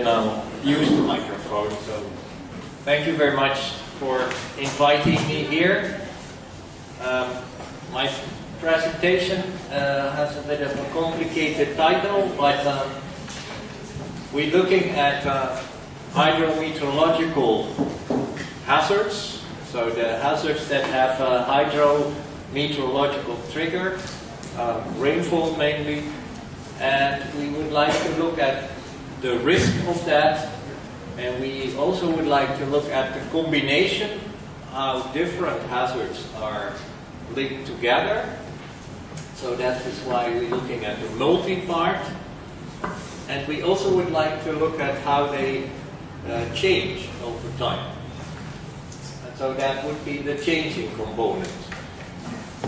then I'll use the microphone. So thank you very much for inviting me here. My presentation has a bit of a complicated title, but we're looking at hydrometeorological hazards, so the hazards that have a hydrometeorological trigger, rainfall mainly, and we would like to look at the risk of that, and we also would like to look at the combination, how different hazards are linked together. So that is why we're looking at the multi-part, and we also would like to look at how they change over time. And so that would be the changing component.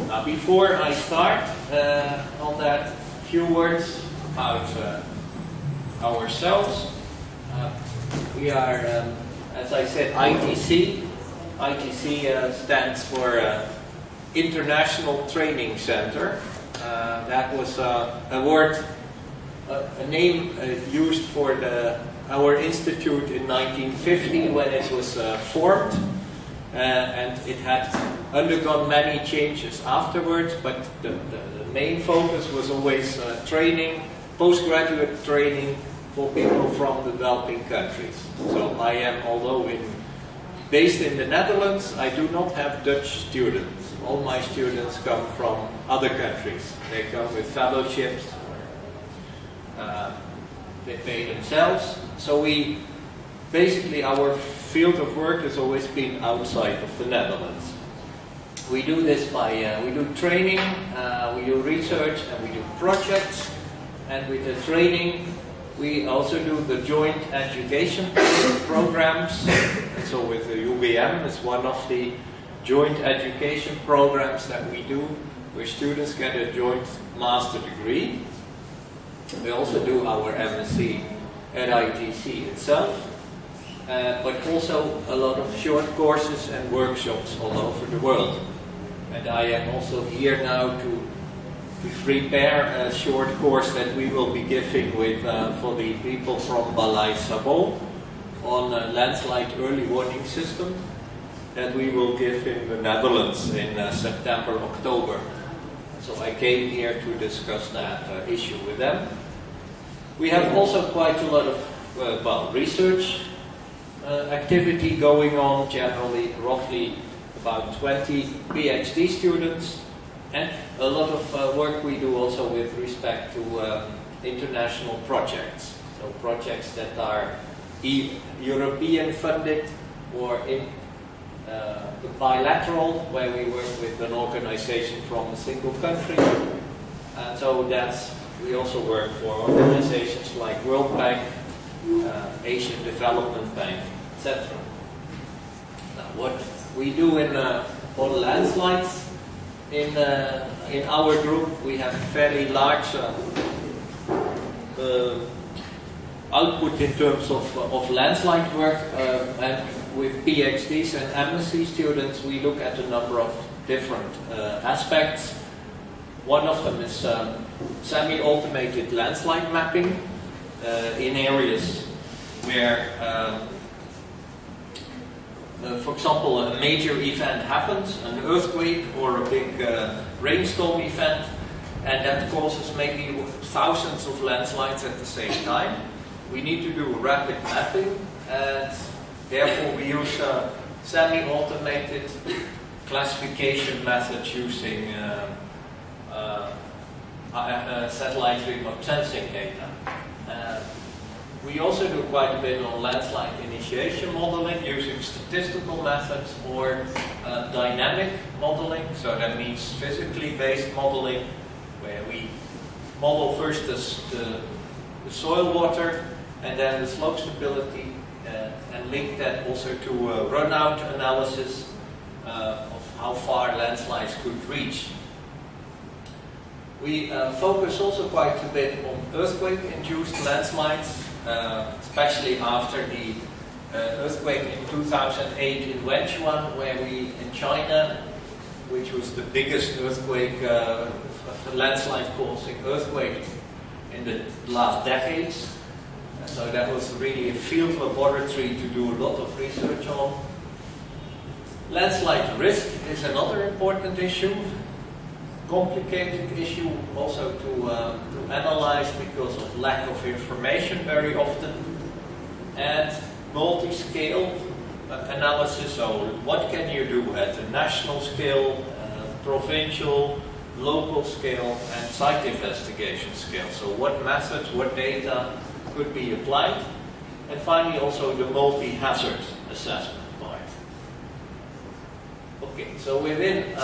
Now, before I start on that, a few words about ourselves. We are, as I said, ITC. ITC stands for International Training Center. That was a word, a name used for our institute in 1950 when it was formed, and it had undergone many changes afterwards, but the main focus was always training, postgraduate training for people from developing countries. So I am, although based in the Netherlands, I do not have Dutch students. All my students come from other countries. They come with fellowships, they pay themselves. So basically our field of work has always been outside of the Netherlands. We do this by, we do training, we do research, and we do projects. And with the training, we also do the joint education programs. And so with the UBM, it's one of the joint education programs that we do, where students get a joint master degree. We also do our MSc at ITC itself, but also a lot of short courses and workshops all over the world. And I am also here now to prepare a short course that we will be giving with, for the people from Balai Sabol on a landslide early warning system that we will give in the Netherlands in September, October. So I came here to discuss that issue with them. We have also quite a lot of research activity going on, generally roughly about 20 PhD students, and a lot of work we do also with respect to international projects. So projects that are European funded or in the bilateral, where we work with an organization from a single country. And so we also work for organizations like World Bank, Asian Development Bank, etc. Now, what we do for landslides, in our group, we have fairly large output in terms of landslide work, and with PhDs and MSc students, we look at a number of different aspects. One of them is semi-automated landslide mapping in areas where, for example, a major event happens, an earthquake or a big rainstorm event, and that causes maybe thousands of landslides at the same time. We need to do rapid mapping, and therefore we use semi-automated classification methods using satellite remote sensing data. We also do quite a bit on landslide initiation modeling using statistical methods or dynamic modeling. So that means physically based modeling, where we model first the soil water and then the slope stability, and link that also to a runout analysis of how far landslides could reach. We focus also quite a bit on earthquake-induced landslides, especially after the earthquake in 2008 in Wenchuan, where in China, which was the biggest earthquake, landslide-causing earthquake in the last decades. So that was really a field laboratory to do a lot of research on. Landslide risk is another important issue. Complicated issue also to analyze because of lack of information very often. And multi-scale analysis, so what can you do at the national scale, provincial, local scale, and site investigation scale. So what methods, what data could be applied. And finally also the multi-hazard assessment part. Okay, so within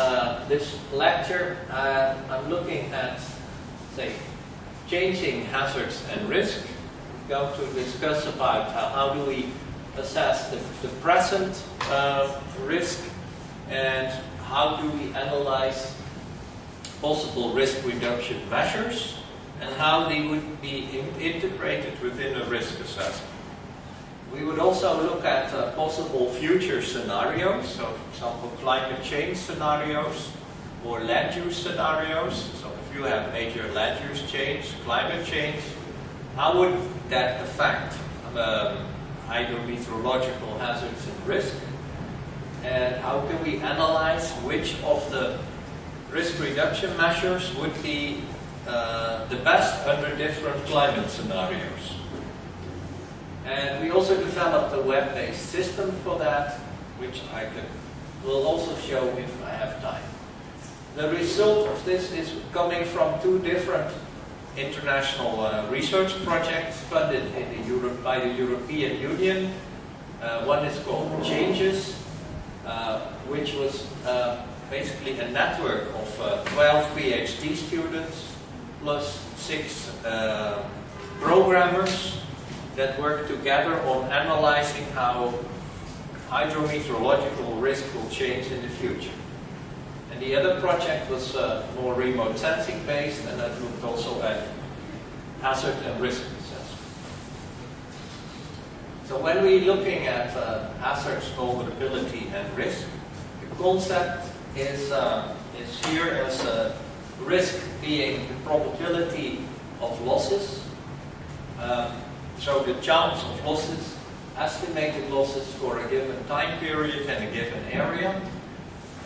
this lecture I'm looking at, say, changing hazards and risk. We're going to discuss about how do we assess the present risk and how do we analyze possible risk reduction measures and how they would be integrated within a risk assessment. We would also look at possible future scenarios, so for example climate change scenarios or land use scenarios. So if you have major land use change, climate change, how would that affect hydrometeorological hazards and risk? And how can we analyze which of the risk reduction measures would be the best under different climate scenarios? And we also developed a web-based system for that, which I will also show if I have time. The result of this is coming from two different international research projects funded in by the European Union. One is called Changes, which was basically a network of 12 PhD students plus 6 programmers that work together on analyzing how hydrometeorological risk will change in the future. And the other project was more remote sensing based, and that looked also at hazard and risk assessment. So when we're looking at hazards, vulnerability and risk, the concept is here as risk being the probability of losses. So the chance of losses, estimated losses for a given time period and a given area.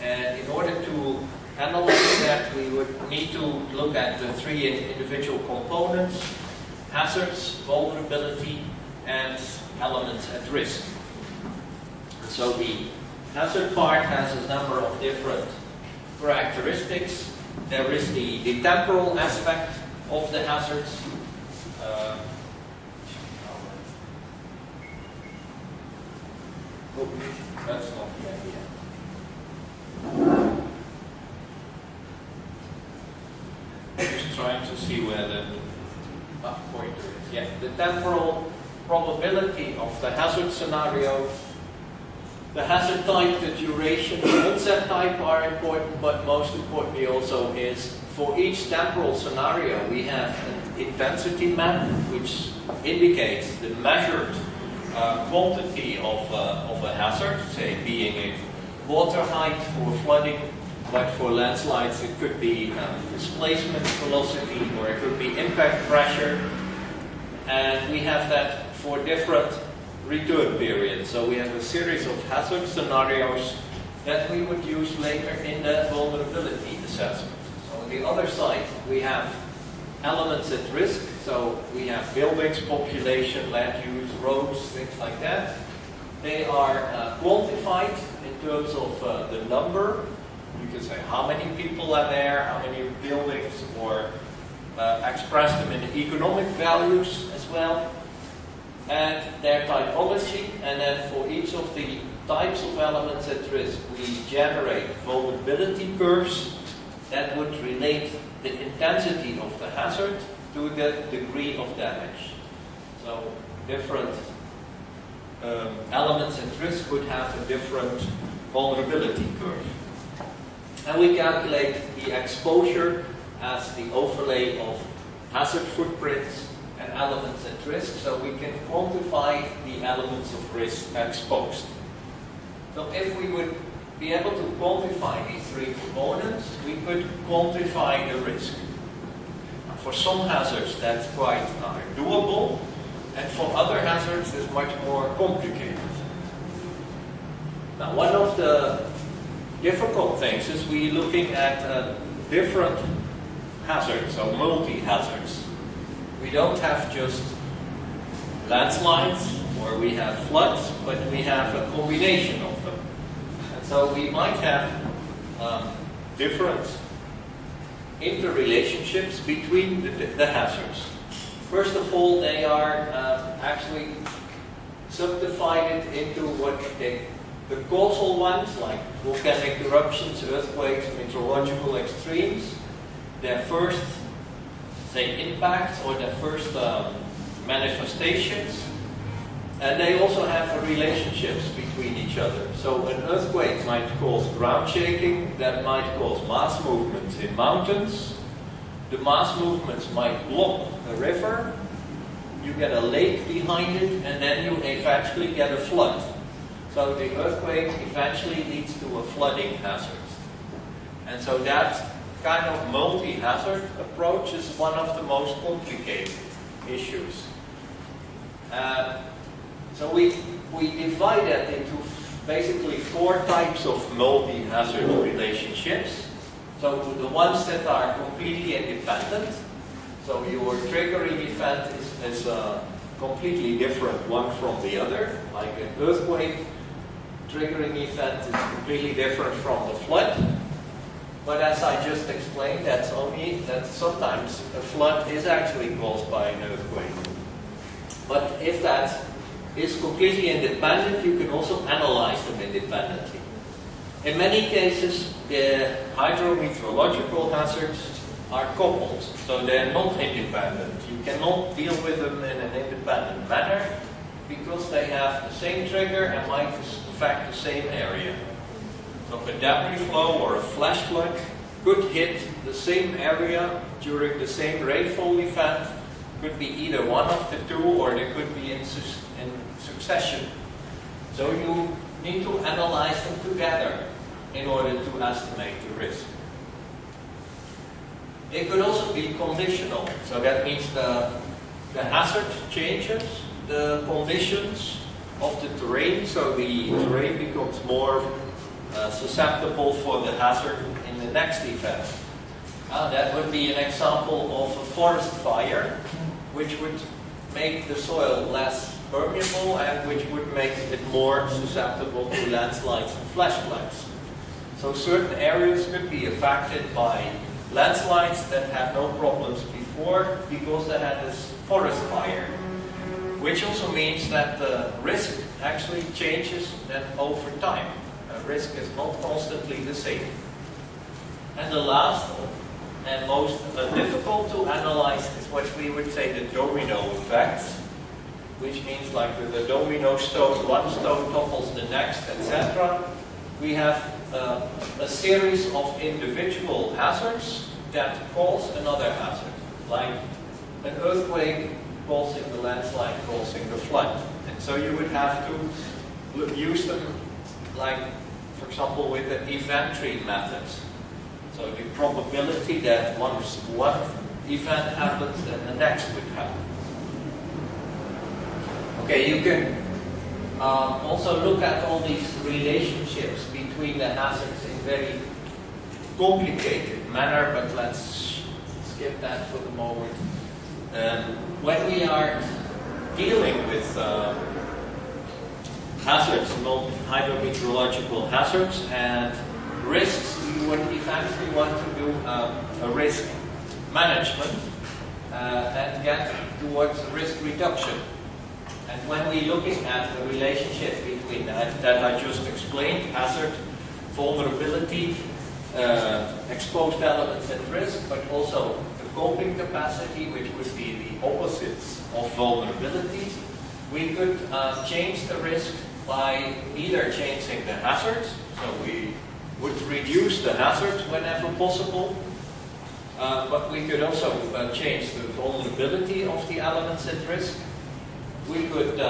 And in order to analyze that, we would need to look at the 3 individual components: hazards, vulnerability, and elements at risk. So the hazard part has a number of different characteristics. There is the temporal aspect of the hazards. That's not the idea. Just trying to see where the pointer is. Yeah, the temporal probability of the hazard scenario. The hazard type, the duration, the onset type are important, but most importantly also is for each temporal scenario we have an intensity map which indicates the measured quantity of a hazard, say being a water height for flooding, but for landslides it could be displacement velocity or it could be impact pressure, and we have that for different return periods. So we have a series of hazard scenarios that we would use later in the vulnerability assessment. So on the other side we have elements at risk, so we have buildings, population, land use, roads, things like that. They are quantified in terms of the number. You can say how many people are there, how many buildings, or express them in economic values as well. And their typology, and then for each of the types of elements at risk, we generate vulnerability curves that would relate the intensity of the hazard to the degree of damage. So different elements at risk would have a different vulnerability curve. And we calculate the exposure as the overlay of hazard footprints and elements at risk, so we can quantify the elements of risk exposed. So if we would be able to quantify these 3 components, we could quantify the risk. For some hazards that's quite doable. And for other hazards, it's much more complicated. Now, one of the difficult things is we're looking at different hazards, so multi-hazards. We don't have just landslides or we have floods, but we have a combination of them. And so we might have different interrelationships between the hazards. First of all, they are actually subdivided into what the causal ones, like volcanic eruptions, earthquakes, meteorological extremes, their first, say, impacts or their first manifestations. And they also have relationships between each other. So an earthquake might cause ground shaking, that might cause mass movements in mountains. The mass movements might block a river. You get a lake behind it, and then you eventually get a flood. So the earthquake eventually leads to a flooding hazard. And so that kind of multi-hazard approach is one of the most complicated issues. So we divide that into basically 4 types of multi-hazard relationships. So the ones that are completely independent. So your triggering event is completely different one from the other. Like an earthquake triggering event is completely different from the flood. But as I just explained, that sometimes a flood is actually caused by an earthquake. But if that is completely independent, you can also analyze them independently. In many cases, the hydrometeorological hazards are coupled, so they're not independent. You cannot deal with them in an independent manner because they have the same trigger and might affect the same area. So a debris flow or a flash flood could hit the same area during the same rainfall event. Could be either one of the two, or they could be in succession. So you need to analyze them together in order to estimate the risk. It could also be conditional. So that means the hazard changes the conditions of the terrain. So the terrain becomes more susceptible for the hazard in the next event. That would be an example of a forest fire, which would make the soil less permeable and which would make it more susceptible to landslides and flash floods. So certain areas could be affected by landslides that had no problems before because they had this forest fire. Which also means that the risk actually changes then over time. Risk is not constantly the same. And the last and most difficult to analyze is what we would say the domino effect, which means like the domino stone, one stone topples the next, etc. We have a series of individual hazards that cause another hazard, like an earthquake causing the landslide, causing the flood. And so you would have to use them, like, for example, with the inventory methods. So the probability that once one event happens, then the next would happen. Okay, you can also look at all these relationships between the hazards in very complicated manner, but let's skip that for the moment. When we are dealing with hazards, hydrometeorological hazards and risks, we would eventually want to do a risk management and get towards risk reduction. And when we're looking at the relationship between that I just explained, hazard, vulnerability, exposed elements at risk, but also the coping capacity, which would be the opposites of vulnerability, we could change the risk by either changing the hazard, so we would reduce the hazard whenever possible, but we could also change the vulnerability of the elements at risk. We could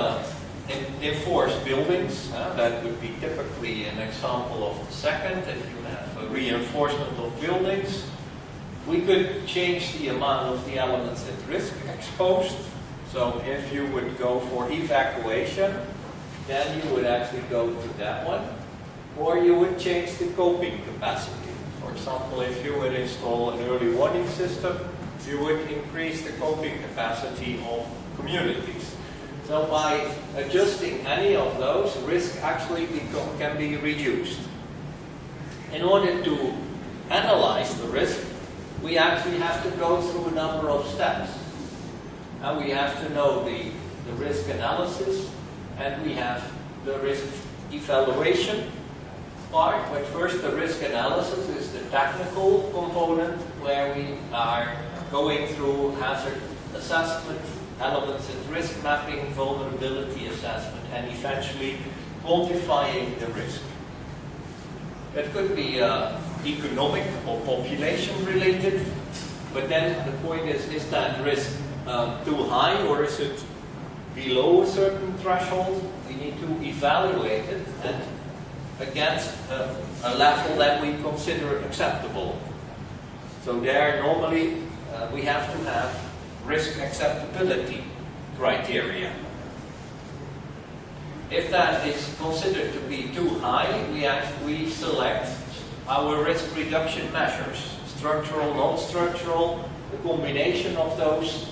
enforce buildings. That would be typically an example of the second, if you have a reinforcement of buildings. We could change the amount of the elements at risk exposed. So if you would go for evacuation, then you would actually go to that one, or you would change the coping capacity. For example, if you would install an early warning system, you would increase the coping capacity of communities. So by adjusting any of those, risk actually can be reduced. In order to analyze the risk, we actually have to go through a number of steps. Now we have to know the risk analysis, and we have the risk evaluation part. But first, the risk analysis is the technical component where we are going through hazard assessment, elements at risk mapping, vulnerability assessment, and eventually quantifying the risk. That could be economic or population related, but then the point is that risk too high, or is it below a certain threshold? We need to evaluate it and against a level that we consider acceptable. So there normally we have to have risk acceptability criteria. If that is considered to be too high, we select our risk reduction measures, structural, non-structural, the combination of those,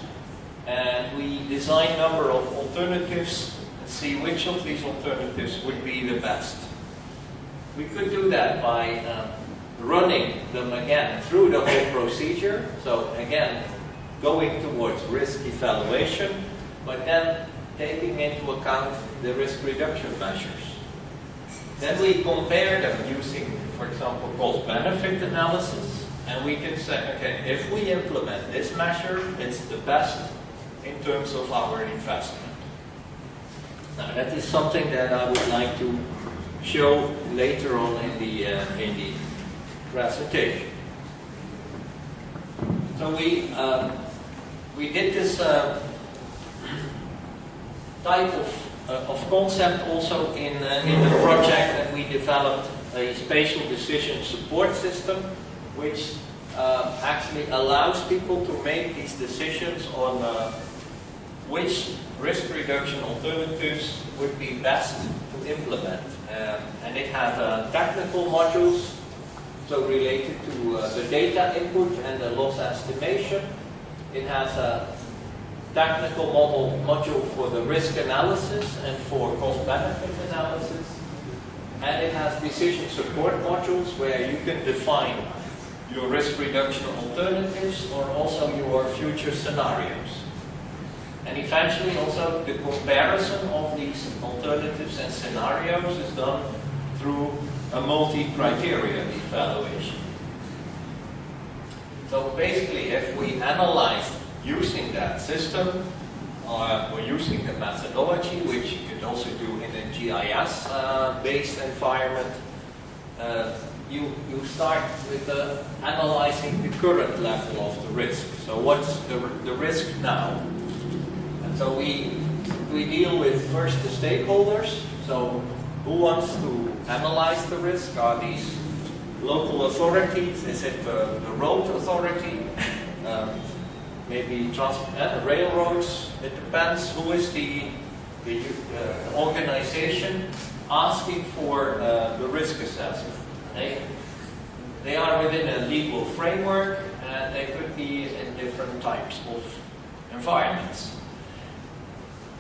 and we design a number of alternatives and see which of these alternatives would be the best. We could do that by running them again through the whole procedure. So again, going towards risk evaluation, but then taking into account the risk reduction measures. Then we compare them using, for example, cost-benefit analysis, and we can say, okay, if we implement this measure, it's the best in terms of our investment. Now that is something that I would like to show later on in the presentation. So we did this type of concept also in the project that we developed a spatial decision support system, which actually allows people to make these decisions on which risk reduction alternatives would be best to implement. And it has technical modules, so related to the data input and the loss estimation. It has a technical module for the risk analysis and for cost-benefit analysis. And it has decision support modules where you can define your risk reduction alternatives or also your future scenarios. And eventually also the comparison of these alternatives and scenarios is done through a multi-criteria evaluation. So basically, if we analyze using that system or using the methodology, which you could also do in a GIS-based environment, you start with analyzing the current level of the risk. So what's the risk now? And so we deal with first the stakeholders. So who wants to analyze the risk? Are these local authorities? Is it the road authority? Maybe railroads? It depends. Who is the organization asking for the risk assessment? They are within a legal framework, and they could be in different types of environments.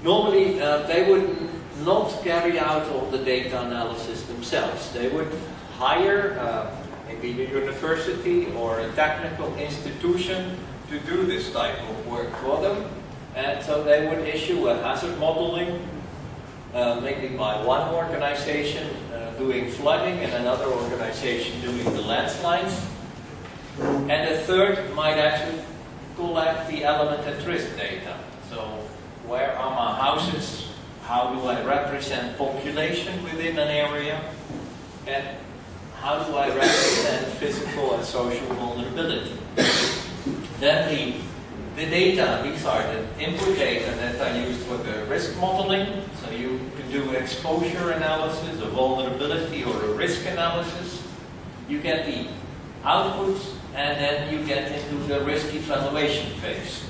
Normally, they would not carry out all the data analysis themselves. They would hire maybe the university or a technical institution to do this type of work for them. And so they would issue a hazard modeling, maybe by one organization doing flooding and another organization doing the landslides. And a third might actually collect the element at risk data. So where are my houses? How do I represent population within an area? And how do I represent physical and social vulnerability? Then the data, these are the input data that are used for the risk modeling. So you can do exposure analysis, a vulnerability or a risk analysis. You get the outputs, and then you get into the risk evaluation phase.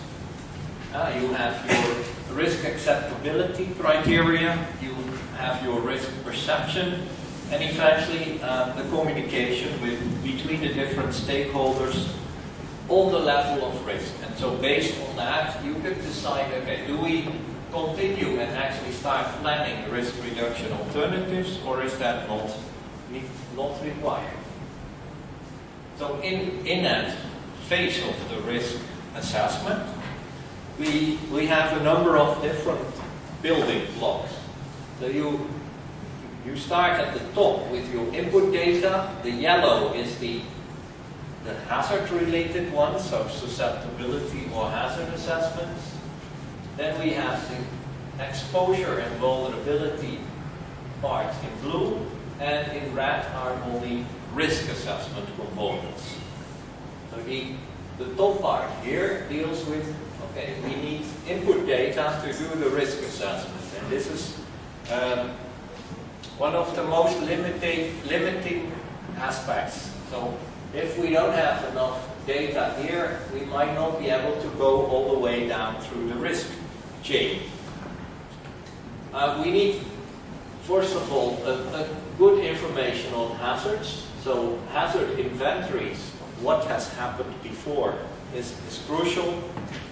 You have your risk acceptability criteria, you have your risk perception, and eventually the communication between the different stakeholders on the level of risk. And so based on that, you could decide, okay, do we continue and actually start planning risk reduction alternatives, or is that not required? So in that phase of the risk assessment, we have a number of different building blocks. So you start at the top with your input data. The yellow is the hazard-related ones, so susceptibility or hazard assessments. Then we have the exposure and vulnerability parts in blue, and in red are all the risk assessment components. So the top part here deals with, okay, we need input data to do the risk assessment, and this is one of the most limiting aspects. So if we don't have enough data here, we might not be able to go all the way down through the risk chain. We need, first of all, a good information on hazards. So hazard inventories, what has happened before, is crucial.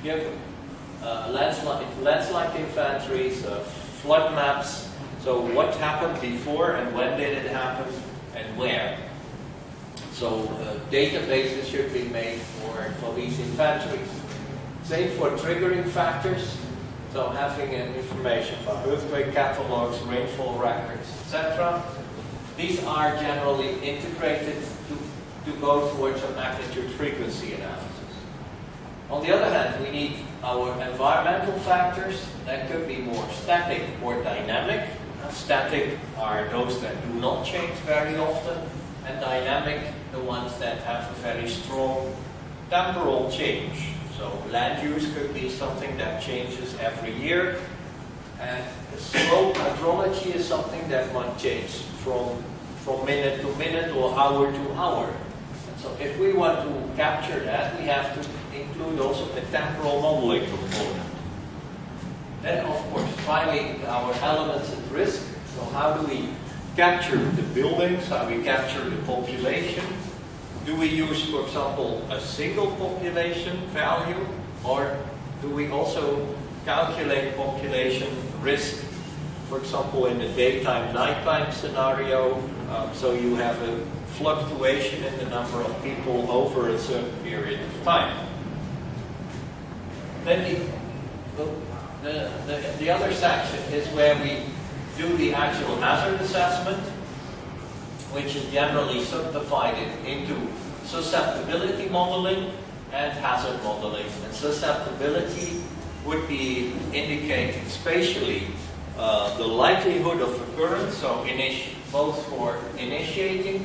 Give landslide inventories, flood maps. So what happened before and when did it happen and where? So databases should be made for these inventories. Same for triggering factors. So having information about earthquake catalogs, rainfall records, etc. These are generally integrated to go towards a magnitude frequency analysis. On the other hand, we need our environmental factors that could be more static or dynamic. Static are those that do not change very often, and dynamic, the ones that have a very strong temporal change. So land use could be something that changes every year, and slope hydrology is something that might change from minute to minute or hour to hour. And so if we want to capture that, we have to include also the temporal modeling component. Then, of course, finally, our elements at risk. So how do we capture the buildings? How do we capture the population? Do we use, for example, a single population value? Or do we also calculate population risk, for example, in the daytime-nighttime scenario? So you have a fluctuation in the number of people over a certain period of time. Then the other section is where we do the actual hazard assessment, which is generally subdivided into susceptibility modeling and hazard modeling. And susceptibility would be indicating spatially the likelihood of occurrence, so both for initiating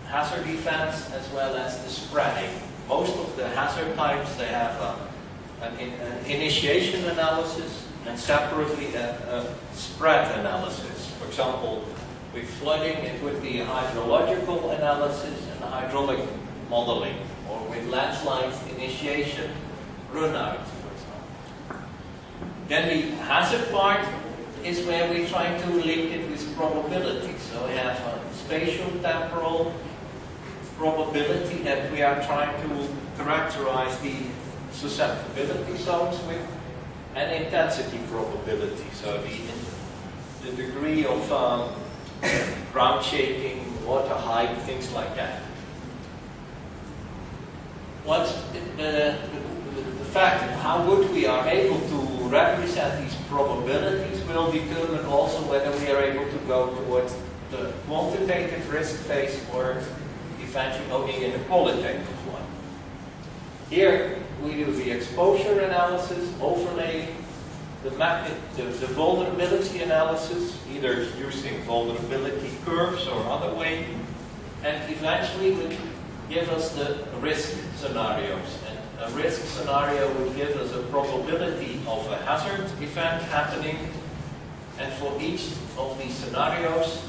hazard events as well as the spreading. Most of the hazard types, they have an initiation analysis and separately a spread analysis. For example, with flooding, it would be a hydrological analysis and a hydraulic modeling, or with landslides, initiation, runout, for example. Then the hazard part is where we try to link it with probability. So we have a spatial temporal probability that we are trying to characterize the susceptibility zones with, and intensity probability. So the degree of ground shaking, water height, things like that. What's the fact of how good we are able to represent these probabilities will determine also whether we are able to go towards the quantitative risk phase or eventually only in the qualitative one. Here we do the exposure analysis, overlay the vulnerability analysis, either using vulnerability curves or other way, and eventually would give us the risk scenarios. And a risk scenario would give us a probability of a hazard event happening, and for each of these scenarios,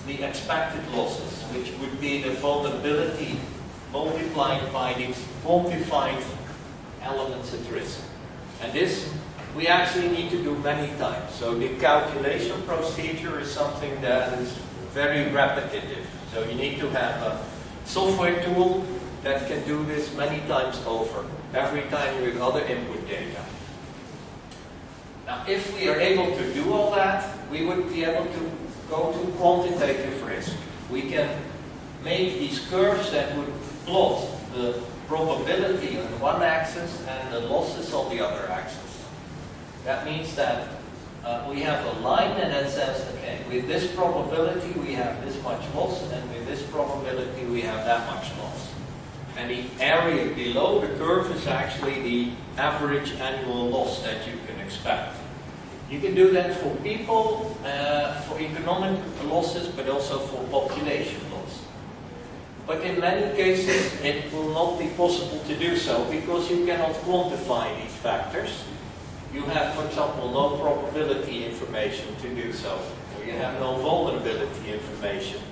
the expected losses, which would be the vulnerability multiplied by the quantified elements at risk. And this we actually need to do many times. So the calculation procedure is something that is very repetitive. So you need to have a software tool that can do this many times over, every time with other input data. Now, if we are able to do all that, we would be able to go to quantitative risk. We can make these curves that would plot the probability on one axis and the losses on the other axis. That means that we have a line and that says, okay, with this probability we have this much loss, and with this probability we have that much loss. And the area below the curve is actually the average annual loss that you can expect. You can do that for people, for economic losses, but also for population loss. But in many cases it will not be possible to do so because you cannot quantify these factors. You have, for example, no probability information to do so, or you have no vulnerability information.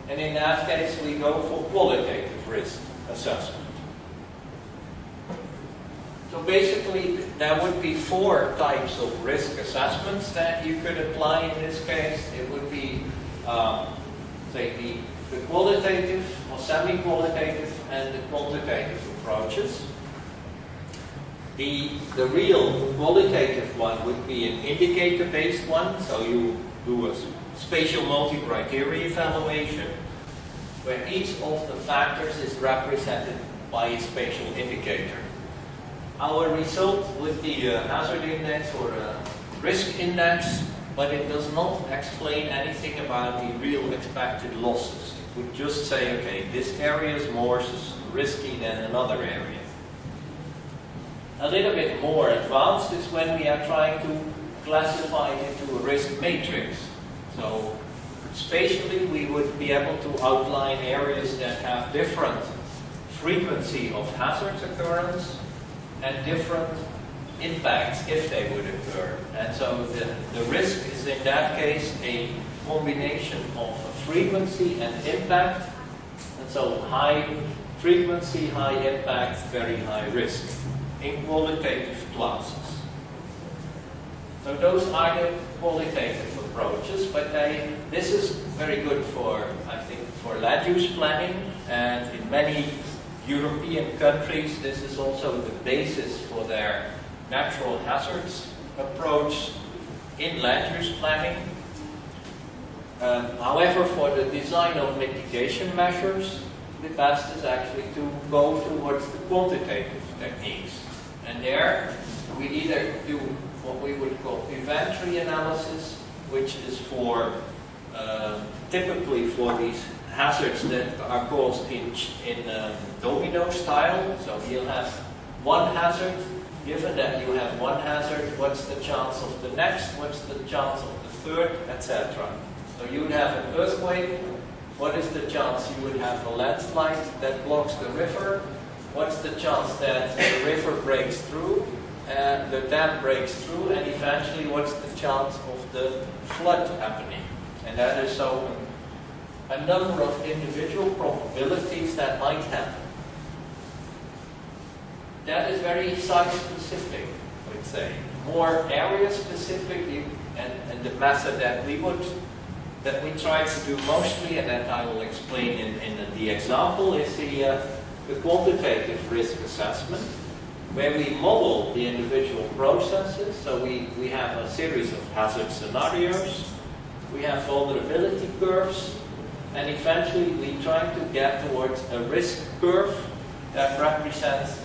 And in that case we go for qualitative risk assessment. So basically there would be 4 types of risk assessments that you could apply in this case. It would be, say, the qualitative or semi-qualitative and the quantitative approaches. The real qualitative one would be an indicator-based one, so you do a spatial multi-criteria evaluation, where each of the factors is represented by a spatial indicator. Our result would be a hazard index or a risk index, but it does not explain anything about the real expected losses. It would just say, okay, this area is more risky than another area. A little bit more advanced is when we are trying to classify it into a risk matrix. So spatially we would be able to outline areas that have different frequency of hazards occurrence and different impacts if they would occur. And so the risk is in that case a combination of frequency and impact. And so high frequency, high impact, very high risk in qualitative classes. So those are the qualitative approaches, but this is very good for, I think, for land use planning, and in many European countries this is also the basis for their natural hazards approach in land use planning. However, for the design of mitigation measures, the best is actually to go towards the quantitative techniques. And there, we either do what we would call inventory analysis, which is for typically for these hazards that are caused in domino style. So you'll have one hazard. Given that you have one hazard, what's the chance of the next? What's the chance of the third, etc. So you would have an earthquake. What is the chance you would have a landslide that blocks the river? What's the chance that the river breaks through, and the dam breaks through, and eventually what's the chance of the flood happening? And that is so a number of individual probabilities that might happen. That is very site-specific, I would say. More area-specific, and the method that we try to do mostly, and that I will explain in the example, is the quantitative risk assessment, where we model the individual processes. So we have a series of hazard scenarios, we have vulnerability curves, and eventually we try to get towards a risk curve that represents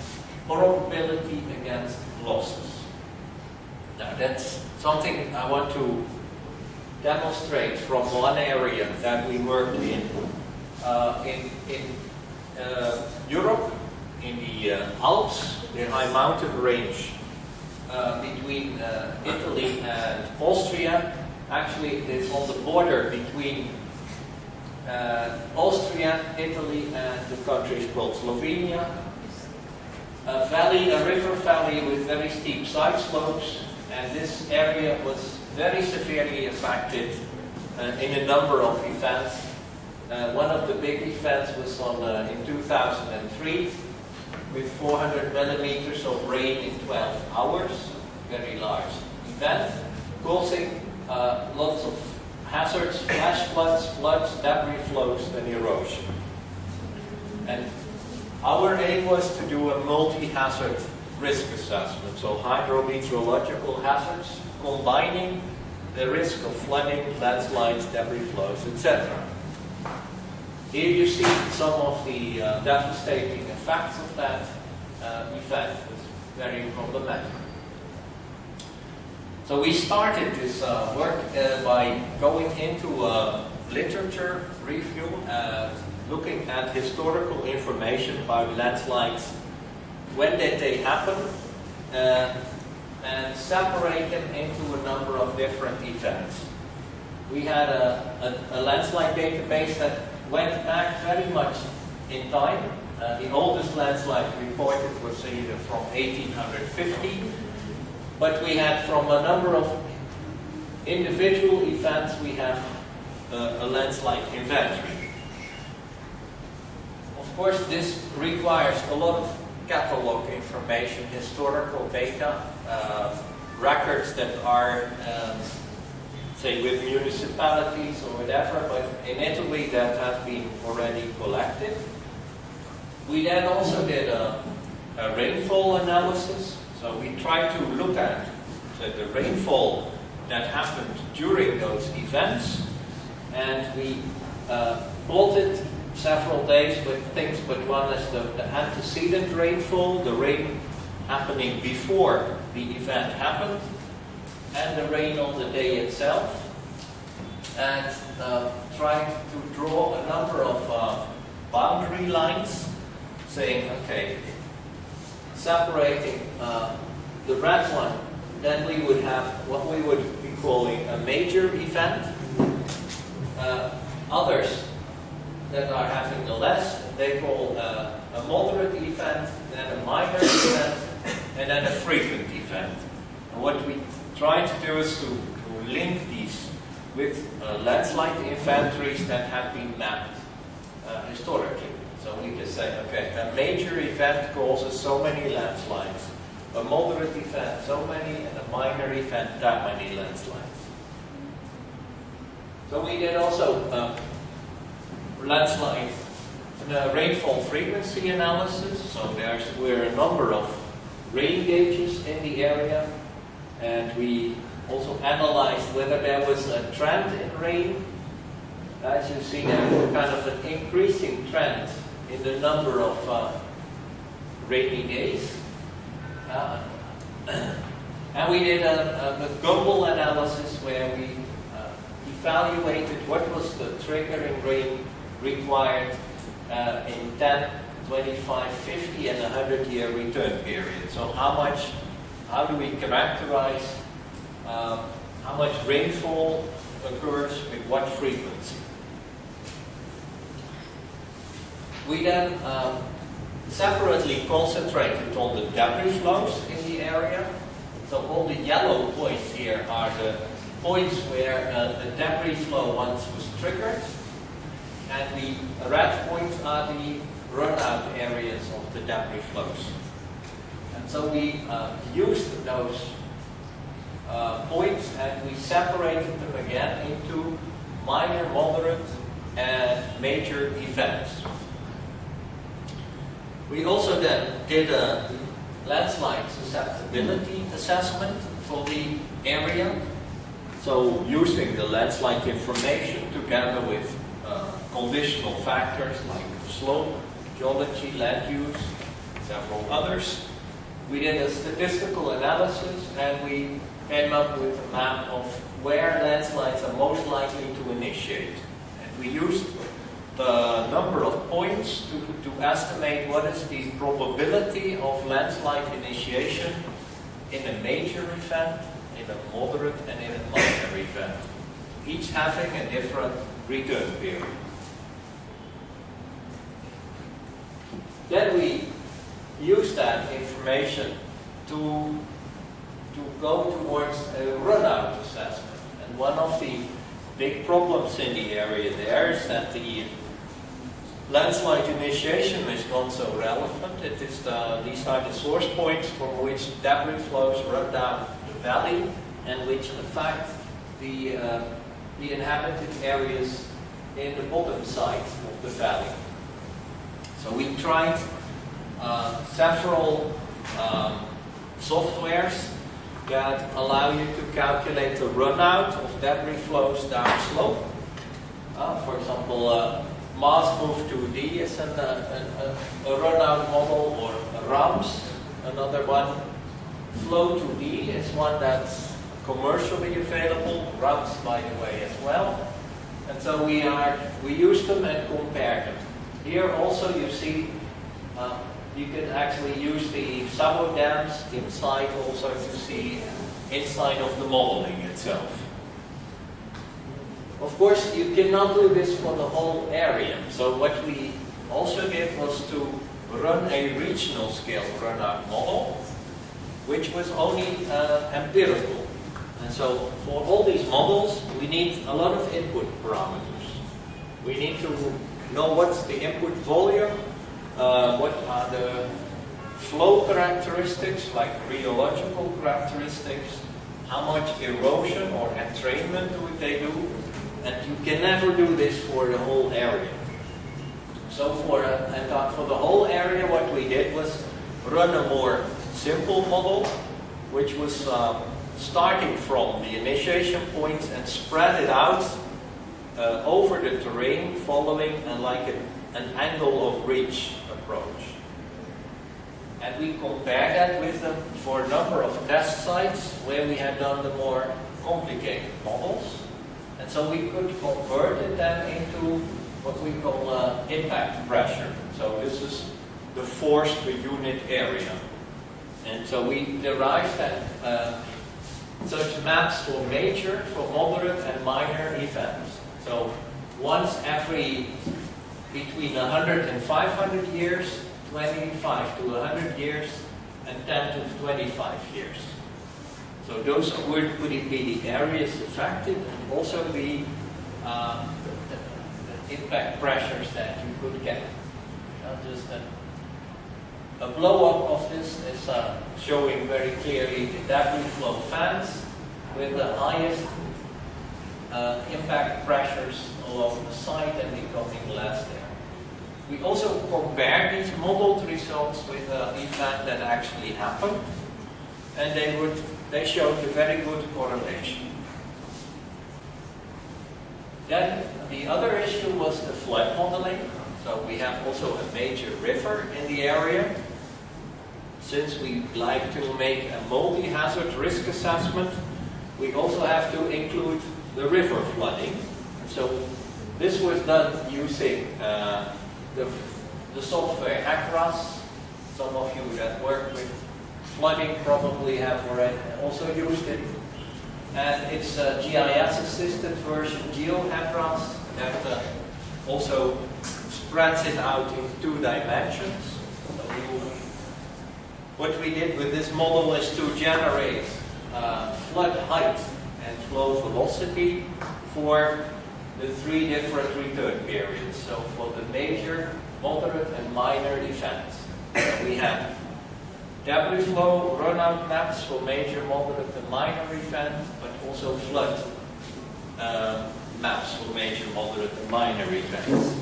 probability against losses. Now that's something I want to demonstrate from one area that we worked in Europe, in the Alps, the high mountain range between Italy and Austria. Actually, it's on the border between Austria, Italy, and the countries called Slovenia. A river valley with very steep side slopes, and this area was very severely affected in a number of events. One of the big events was in 2003 with 400 millimeters of rain in 12 hours. very large event, causing lots of hazards, flash floods, debris flows, and erosion. And our aim was to do a multi-hazard risk assessment, so hydrometeorological hazards, combining the risk of flooding, landslides, debris flows, etc. Here you see some of the devastating effects of that event. It was very problematic. So we started this work by going into a literature review and looking at historical information about landslides, when did they happen, and separate them into a number of different events. We had a landslide database that went back very much in time. The oldest landslide reported was either from 1850, but we had from a number of individual events, we have a landslide inventory. Of course, this requires a lot of catalog information, historical data, records that are, say, with municipalities or whatever, but in Italy that has been already collected. We then also did a rainfall analysis. So we tried to look at the rainfall that happened during those events, and we plotted several days with things, but one is the antecedent rainfall, the rain happening before the event happened, and the rain on the day itself, and trying to draw a number of boundary lines, saying, okay, separating the red one, then we would have what we would be calling a major event. Others that are having the less, they call a moderate event, then a minor event, and then a frequent event. And what we try to do is to link these with landslide inventories that have been mapped historically. So we just say, okay, a major event causes so many landslides, a moderate event so many, and a minor event that many landslides. So we did also landslide rainfall frequency analysis. So there were a number of rain gauges in the area, and we also analyzed whether there was a trend in rain. As you see, there was kind of an increasing trend in the number of rainy days. And we did a global analysis where we evaluated what was the triggering rain required in 10, 25, 50 and 100-year return period. So how do we characterize how much rainfall occurs with what frequency? We then separately concentrated on the debris flows in the area. So all the yellow points here are the points where the debris flow once was triggered, and the red points are the runout areas of the debris flows. And so we used those points and we separated them again into minor, moderate, and major events. We also then did a landslide susceptibility assessment for the area. So using the landslide information together with conditional factors like slope, geology, land use, several others. We did a statistical analysis and we came up with a map of where landslides are most likely to initiate. And we used the number of points to estimate what is the probability of landslide initiation in a major event, in a moderate, and in a minor event, each having a different return period. Then we use that information to go towards a runout assessment. And one of the big problems in the area there is that the landslide initiation is not so relevant. It is these are the source points from which debris flows run down valley and which affect the inhabited areas in the bottom side of the valley. So we tried several softwares that allow you to calculate the runout of debris flows downslope. For example, mass move 2D is a runout model, or RAMS, another one. Flow 2D is one that's commercially available, RAMS by the way as well. And so we use them and compare them. Here also you see you can actually use the subodams inside also to see inside of the modeling itself. Of course, you cannot do this for the whole area. So what we also did was to run a regional scale runout model, which was only empirical. And so for all these models, we need a lot of input parameters. We need to know what's the input volume, what are the flow characteristics, like rheological characteristics, how much erosion or entrainment would they do, and you can never do this for the whole area. So for the whole area, what we did was run a more simple model, which was starting from the initiation points and spread it out over the terrain, following an angle of reach approach. And we compared that with them for a number of test sites where we had done the more complicated models. And so we could convert it then into what we call impact pressure. So this is the force per unit area. And so we derived that such maps for major, for moderate and minor events. So once every between 100 and 500 years, 25 to 100 years, and 10 to 25 years. So those would be the areas affected, and also the impact pressures that you could get. Just a blow-up of this is showing very clearly the debris flow fans with the highest impact pressures along the site and becoming less there. We also compared these modeled results with the event that actually happened, and they showed a very good correlation. Then the other issue was the flood modeling. So we have also a major river in the area. Since we like to make a multi-hazard risk assessment, we also have to include the river flooding. So this was done using the software Acras. Some of you that work with flooding probably have already also used it. And it's a GIS-assisted version, GeoHadras, that also spreads it out in 2 dimensions. So what we did with this model is to generate flood height and flow velocity for the 3 different return periods. So for the major, moderate, and minor events. We have debris flow runout maps for major, moderate, and minor events, but also flood maps for major, moderate, and minor events.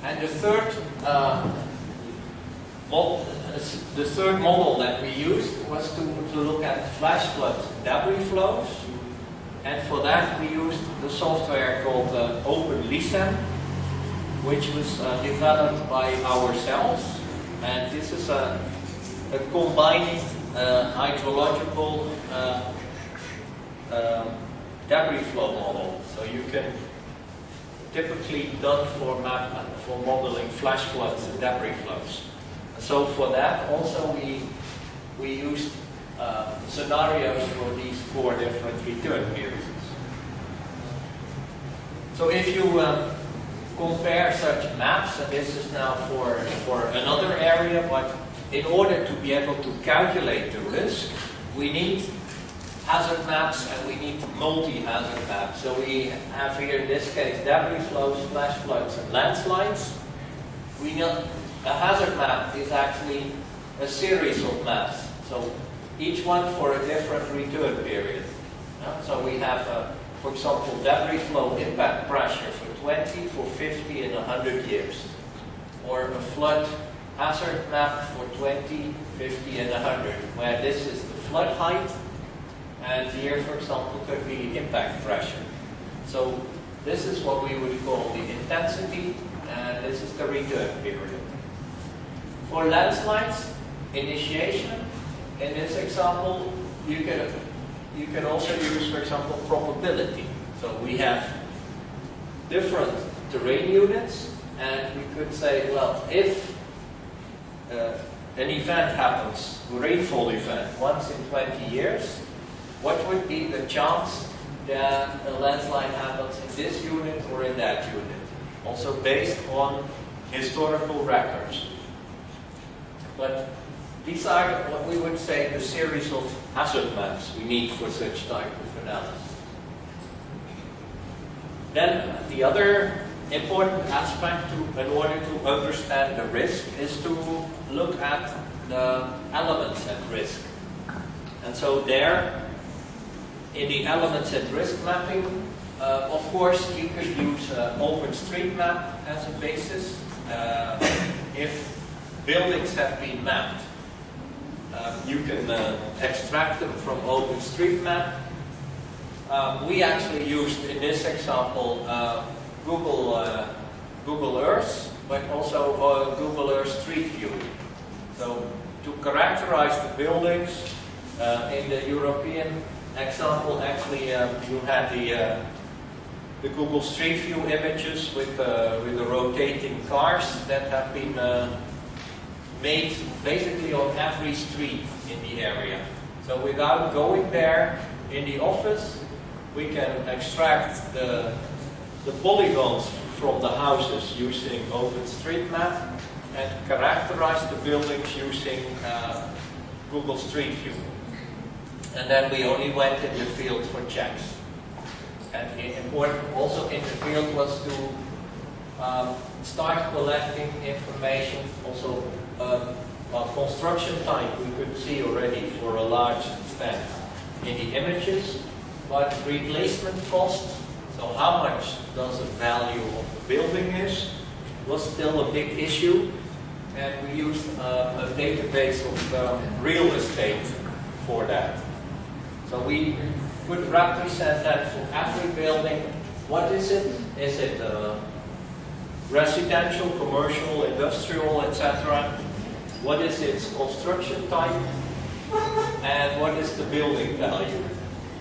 And the third model that we used was to look at flash flood debris flows. And for that we used the software called OpenLISEM, which was developed by ourselves. And this is a combining hydrological debris flow model. So you can typically done for modeling flash floods and debris flows. So for that also we used scenarios for these 4 different return periods. So if you compare such maps, and this is now for another area, but in order to be able to calculate the risk, we need hazard maps and we need multi-hazard maps. So we have here in this case debris flows, flash floods, and landslides. We know a hazard map is actually a series of maps. So each one for a different return period. So we have, for example, debris flow impact pressure for 20, for 50, and 100 years. Or a flood hazard map for 20, 50, and 100, where this is the flood height, and here, for example, could be impact pressure. So this is what we would call the intensity, and this is the return period. For landslides, initiation, in this example, you can also use, for example, probability. So we have different terrain units, and we could say, well, if an event happens, a rainfall event, once in 20 years, what would be the chance that a landslide happens in this unit or in that unit? Also based on historical records. But these are what we would say the series of hazard maps we need for such type of analysis. Then the other important aspect in order to understand the risk is to look at the elements at risk. And so there, in the elements at risk mapping, of course you could use OpenStreetMap as a basis. If buildings have been mapped, you can extract them from OpenStreetMap. We actually used, in this example, Google Earth, but also Google Earth Street View. So to characterize the buildings in the European example, actually you had the Google Street View images with the rotating cars that have been made basically on every street in the area. So without going there in the office, we can extract the polygons from the houses using OpenStreetMap and characterize the buildings using Google Street View. And then we only went in the field for checks. And important also in the field was to start collecting information, also construction type we could see already for a large extent in the images, but replacement cost, so how much does the value of the building is, was still a big issue, and we used a database of real estate for that. So we could represent that for every building. What is it? Is it residential, commercial, industrial, etc.? What is its construction type? And what is the building value?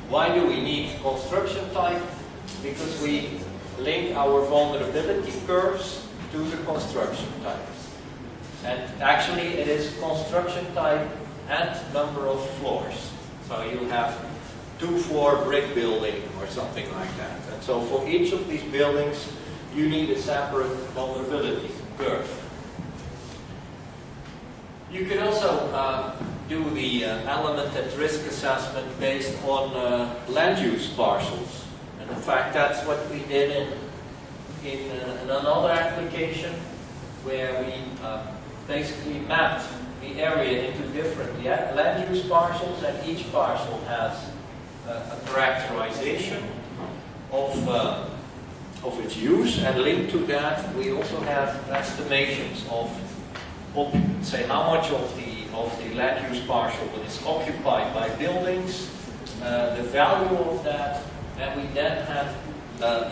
Why do we need construction type? Because we link our vulnerability curves to the construction types. And actually it is construction type and number of floors. So you have 2-floor brick building or something like that. And so for each of these buildings, you need a separate vulnerability curve. You can also do the element at risk assessment based on land use parcels. And in fact, that's what we did in another application where we basically mapped the area into different land use parcels, and each parcel has a characterization of its use, and linked to that we also have estimations of say how much of the land use parcel is occupied by buildings, the value of that, and we then have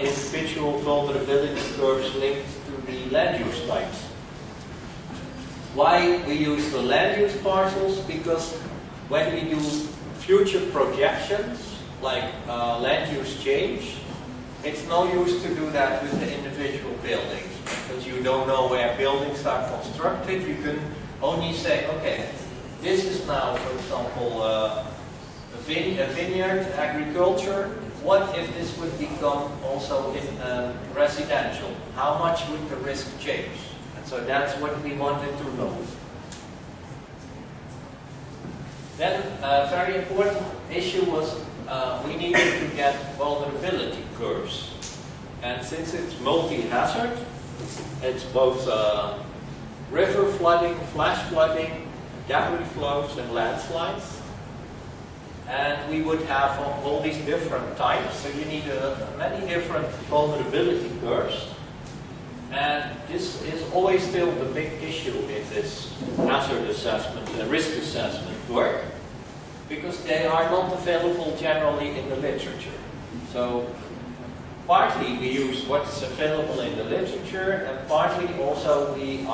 individual vulnerability curves linked to the land use types. Why we use the land use parcels? Because when we do future projections, like land use change, it's no use to do that with the individual buildings, because you don't know where buildings are constructed. You can only say, okay, this is now, for example, a vineyard, agriculture. What if this would become also in residential? How much would the risk change? And so that's what we wanted to know. Then a very important issue was we needed to get vulnerability curves. And since it's multi-hazard, it's both river flooding, flash flooding, debris flows, and landslides. And we would have all these different types, so you need many different vulnerability curves. And this is always still the big issue in this hazard assessment and risk assessment work, because they are not available generally in the literature. So partly we use what's available in the literature, and partly also we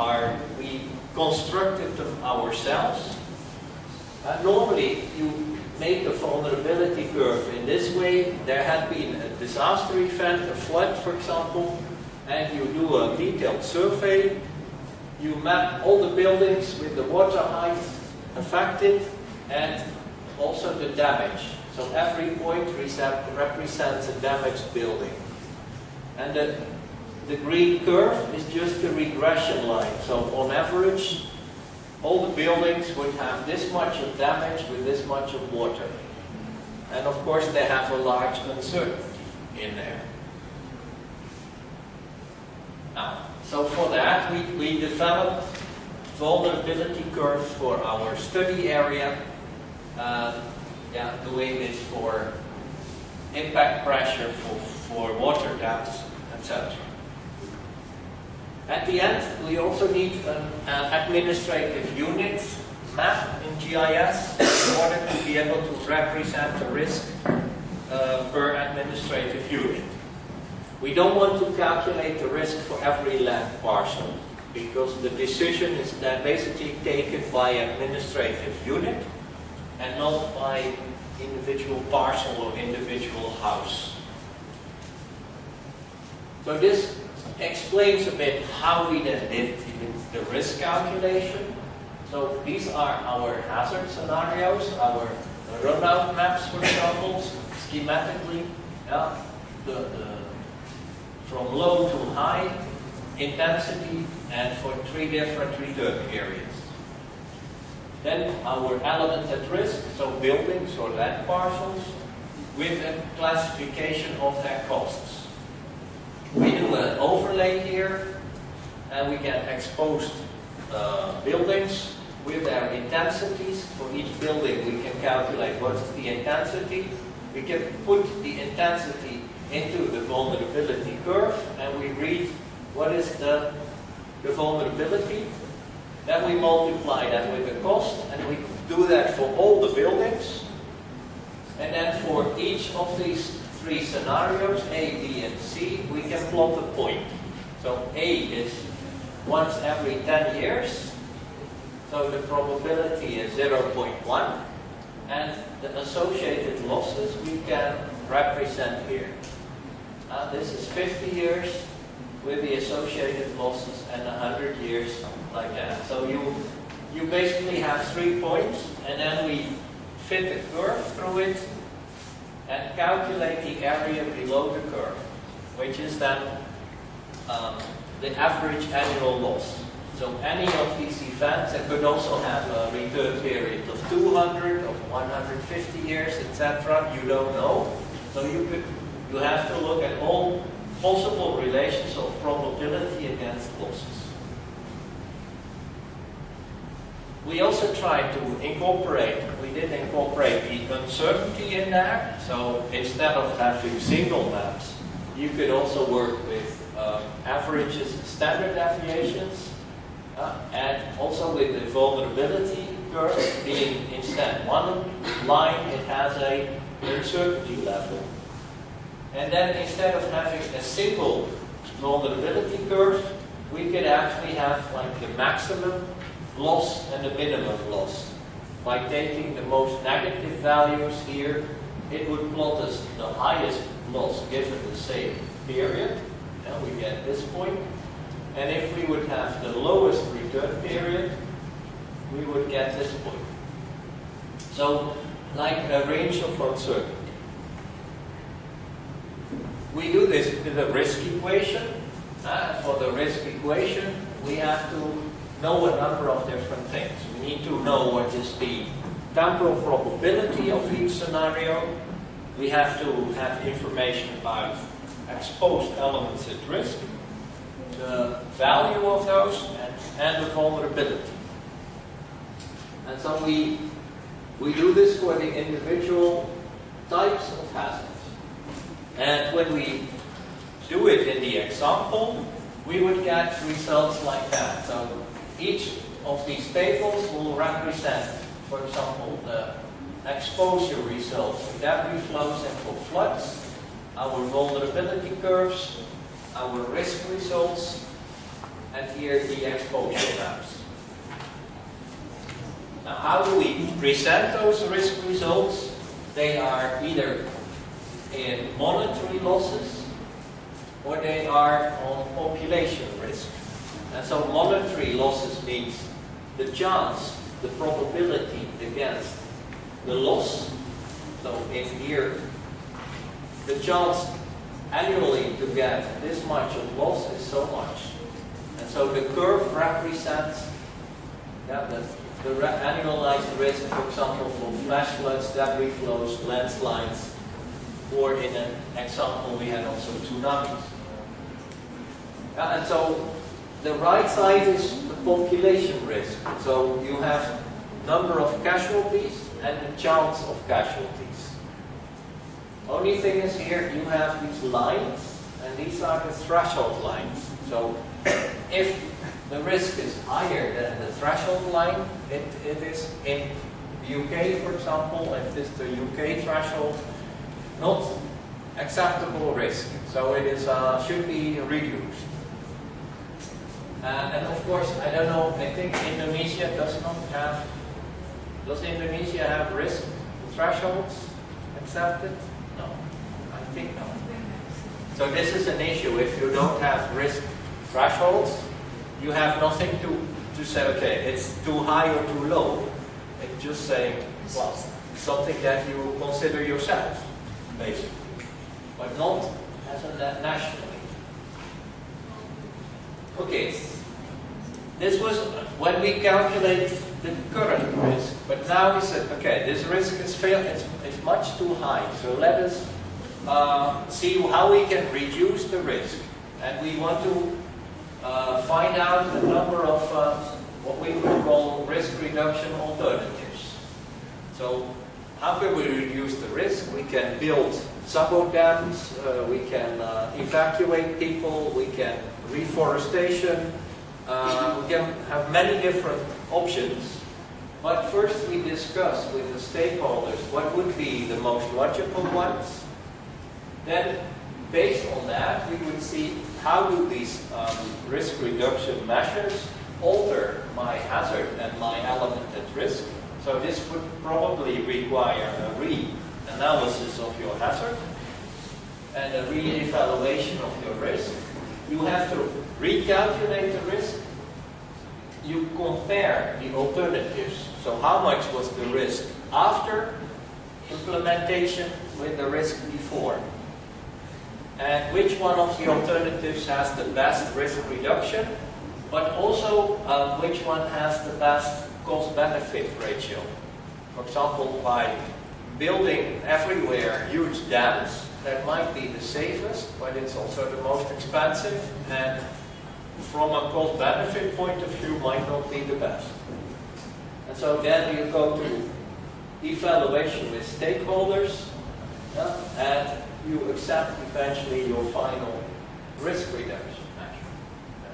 constructed them ourselves. Normally you make a vulnerability curve in this way. There had been a disaster event, a flood for example, and you do a detailed survey. You map all the buildings with the water height affected and also the damage. So every point represents a damaged building. And the green curve is just a regression line. So on average, all the buildings would have this much of damage with this much of water. And of course they have a large uncertainty in there. Now, so for that we developed vulnerability curves for our study area. Doing this for impact pressure, for water depths, etc. At the end, we also need an administrative unit map in GIS in order to be able to represent the risk per administrative unit. We don't want to calculate the risk for every land parcel, because the decision is then basically taken by administrative unit and not by individual parcel or individual house. So this explains a bit how we then did the risk calculation. So these are our hazard scenarios, our runout maps, for example, schematically, from low to high intensity and for 3 different return periods. Then our element at risk, so buildings or land parcels, with a classification of their costs. We do an overlay here, and we get exposed buildings with their intensities. For each building we can calculate what is the intensity. We can put the intensity into the vulnerability curve, and we read what is the vulnerability. Then we multiply that with the cost, and we do that for all the buildings. And then for each of these 3 scenarios, A, B, and C, we can plot a point. So A is once every 10 years. So the probability is 0.1. And the associated losses we can represent here. This is 50 years with the associated losses, and 100 years like that. So you basically have 3 points, and then we fit the curve through it and calculate the area below the curve, which is then the average annual loss. So any of these events, it could also have a return period of 200, of 150 years, etc. You don't know. So you have to look at all possible relations of probability against losses. We also tried to incorporate the uncertainty in there. So instead of having single maps, you could also work with averages, standard deviations, and also with the vulnerability curve being instead one line, it has a uncertainty level. And then instead of having a single vulnerability curve, we could actually have like the maximum loss and the minimum loss. By taking the most negative values here, it would plot us the highest loss given the same period, and we get this point. And if we would have the lowest return period, we would get this point. So, like a range of uncertainty. We do this with a risk equation. For the risk equation, we have to know a number of different things. We need to know what is the temporal probability of each scenario. We have to have information about exposed elements at risk, the value of those, and the vulnerability. And so we We do this for the individual types of hazards. And when we do it in the example, we would get results like that. So each of these tables will represent, for example, the exposure results for debris flows and for floods, our vulnerability curves, our risk results, and here the exposure maps. Now, how do we present those risk results? They are either in monetary losses or they are on population risk. And so monetary losses means the chance, the probability against the loss. So in here, the chance annually to get this much of loss is so much. And so the curve represents the annualized risk, for example, for flash floods, debris flows, landslides, or in an example we had also tsunamis. And so the right side is the population risk. So you have number of casualties and the chance of casualties. Only thing is here you have these lines, and these are the threshold lines. So if the risk is higher than the threshold line, it is in the UK, for example, if this is the UK threshold, not acceptable risk. So it is should be reduced. And of course, I don't know, I think Indonesia does not have, does Indonesia have risk thresholds accepted? No, I think not. So this is an issue. If you don't have risk thresholds, you have nothing to say, okay, it's too high or too low. It's just saying, well, something that you consider yourself, basically. But not as a nationally. Okay, this was when we calculate the current risk. But now we said, okay, this risk is it's much too high. So let us see how we can reduce the risk. And we want to find out the number of what we would call risk reduction alternatives. So how can we reduce the risk? We can build sub dams, we can evacuate people, we can reforestation, we can have many different options. But first we discuss with the stakeholders what would be the most logical ones. Then based on that we would see how do these risk reduction measures alter my hazard and my element at risk. So this would probably require a re-analysis of your hazard and a re-evaluation of your risk. You have to recalculate the risk. You compare the alternatives. So how much was the risk after implementation with the risk before? And which one of the alternatives has the best risk reduction, but also which one has the best cost-benefit ratio. For example, by building everywhere huge dams, that might be the safest, but it's also the most expensive, and from a cost-benefit point of view might not be the best. And so then you go to evaluation with stakeholders, and you accept eventually your final risk reduction measure.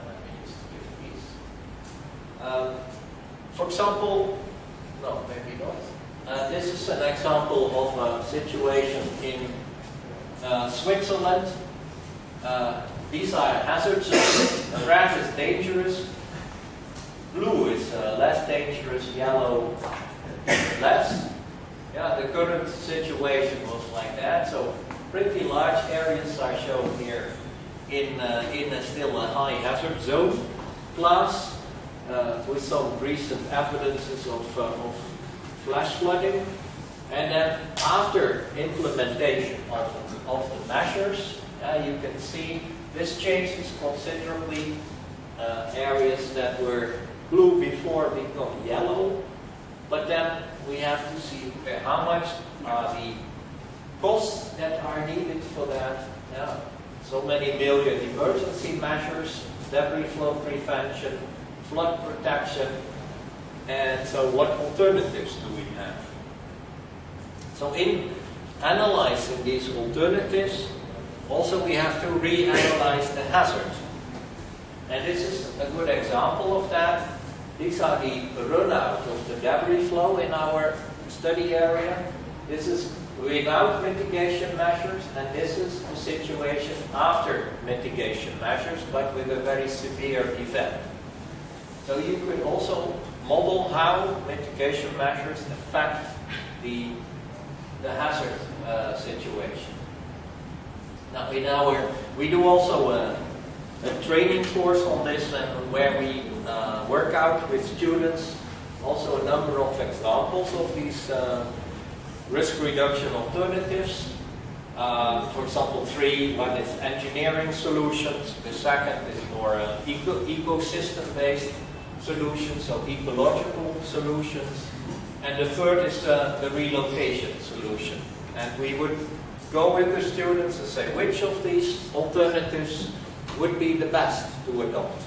Let me just give these. For example, no, maybe not. This is an example of a situation in Switzerland. These are hazard zones. Red is dangerous. Blue is less dangerous. Yellow less. Yeah, the current situation was like that. So pretty large areas are shown here in still a high hazard zone class with some recent evidences of flash flooding. And then after implementation of the measures, you can see this changes considerably. Areas that were blue before become yellow. But then we have to see how much are the costs that are needed for that. So many million emergency measures, debris flow prevention, flood protection, and so what alternatives do we have? So in analyzing these alternatives, also we have to reanalyze the hazard. And this is a good example of that. These are the runout of the debris flow in our study area. This is without mitigation measures, and this is the situation after mitigation measures, but with a very severe event. So you could also model how mitigation measures affect the hazard situation. Now we do also a training course on this, and where we work out with students also a number of examples of these risk reduction alternatives. For example, 3, one is engineering solutions, the second is more ecosystem-based solutions, so ecological solutions, and the third is the relocation solution. And we would go with the students and say which of these alternatives would be the best to adopt.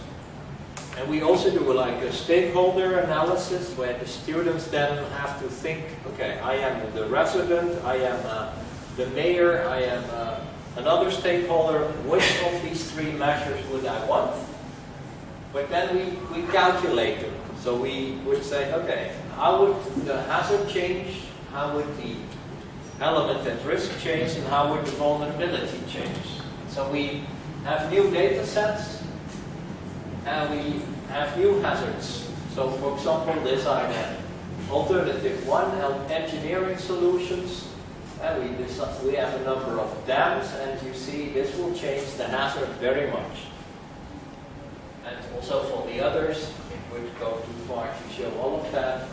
And we also do like a stakeholder analysis where the students then have to think, okay, I am the resident, I am the mayor, I am another stakeholder, which of these 3 measures would I want? But then we calculate them. So we would say, okay, how would the hazard change, how would the element at risk change, and how would the vulnerability change? So we have new data sets, and we have new hazards. So for example, these are the alternative 1, engineering solutions. And we have a number of dams, and you see this will change the hazard very much. And also for the others, it would go too far to show all of that.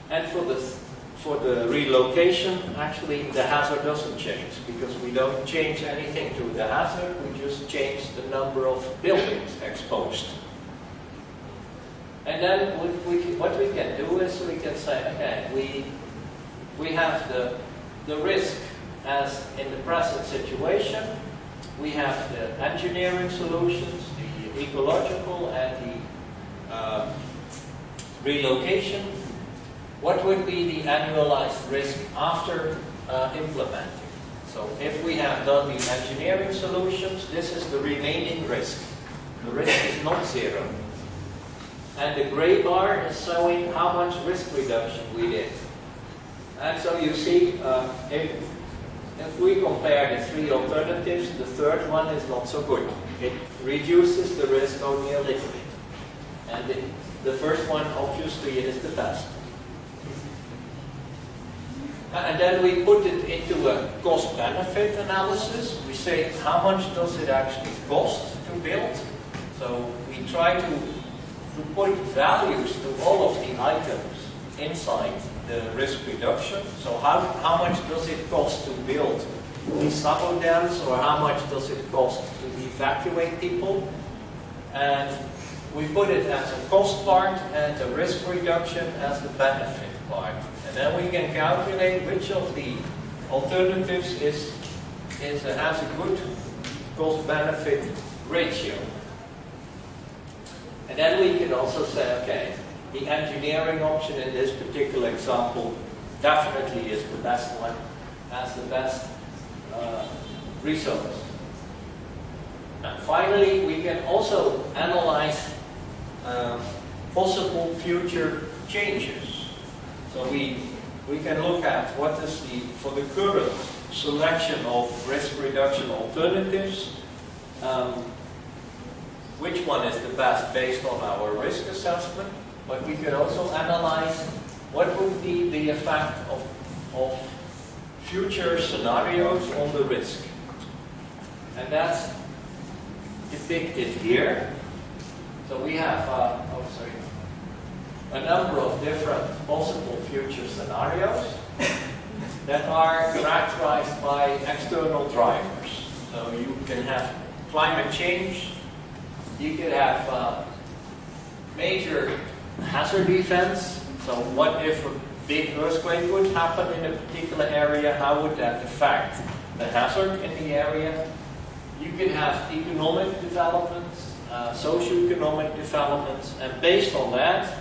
And for the relocation, actually the hazard doesn't change, because we don't change anything to the hazard, we just change the number of buildings exposed. And then what we can do is we can say, okay, we have the risk as in the present situation, we have the engineering solutions, the ecological and the relocation. What would be the annualized risk after implementing? So if we have done the engineering solutions, this is the remaining risk. The risk is not 0. And the gray bar is showing how much risk reduction we did. And so you see, if we compare the 3 alternatives, the third one is not so good. It reduces the risk only a little bit. And the first one, obviously, is the best. And then we put it into a cost-benefit analysis. We say, how much does it actually cost to build? So we try to put values to all of the items inside the risk reduction. So how much does it cost to build these sabo dams, or how much does it cost to evacuate people? And we put it as a cost part and the risk reduction as the benefit part. And then we can calculate which of the alternatives has a good cost-benefit ratio. And then we can also say, okay, the engineering option in this particular example definitely is the best one, has the best results. And finally, we can also analyze possible future changes. So we can look at what is for the current selection of risk reduction alternatives, which one is the best based on our risk assessment, but we can also analyze what would be the effect of future scenarios on the risk. And that's depicted here. So we have a number of different possible future scenarios that are characterized by external drivers. So you can have climate change, you could have major hazard events. So what if a big earthquake would happen in a particular area? How would that affect the hazard in the area? You could have economic developments, socio-economic developments, and based on that,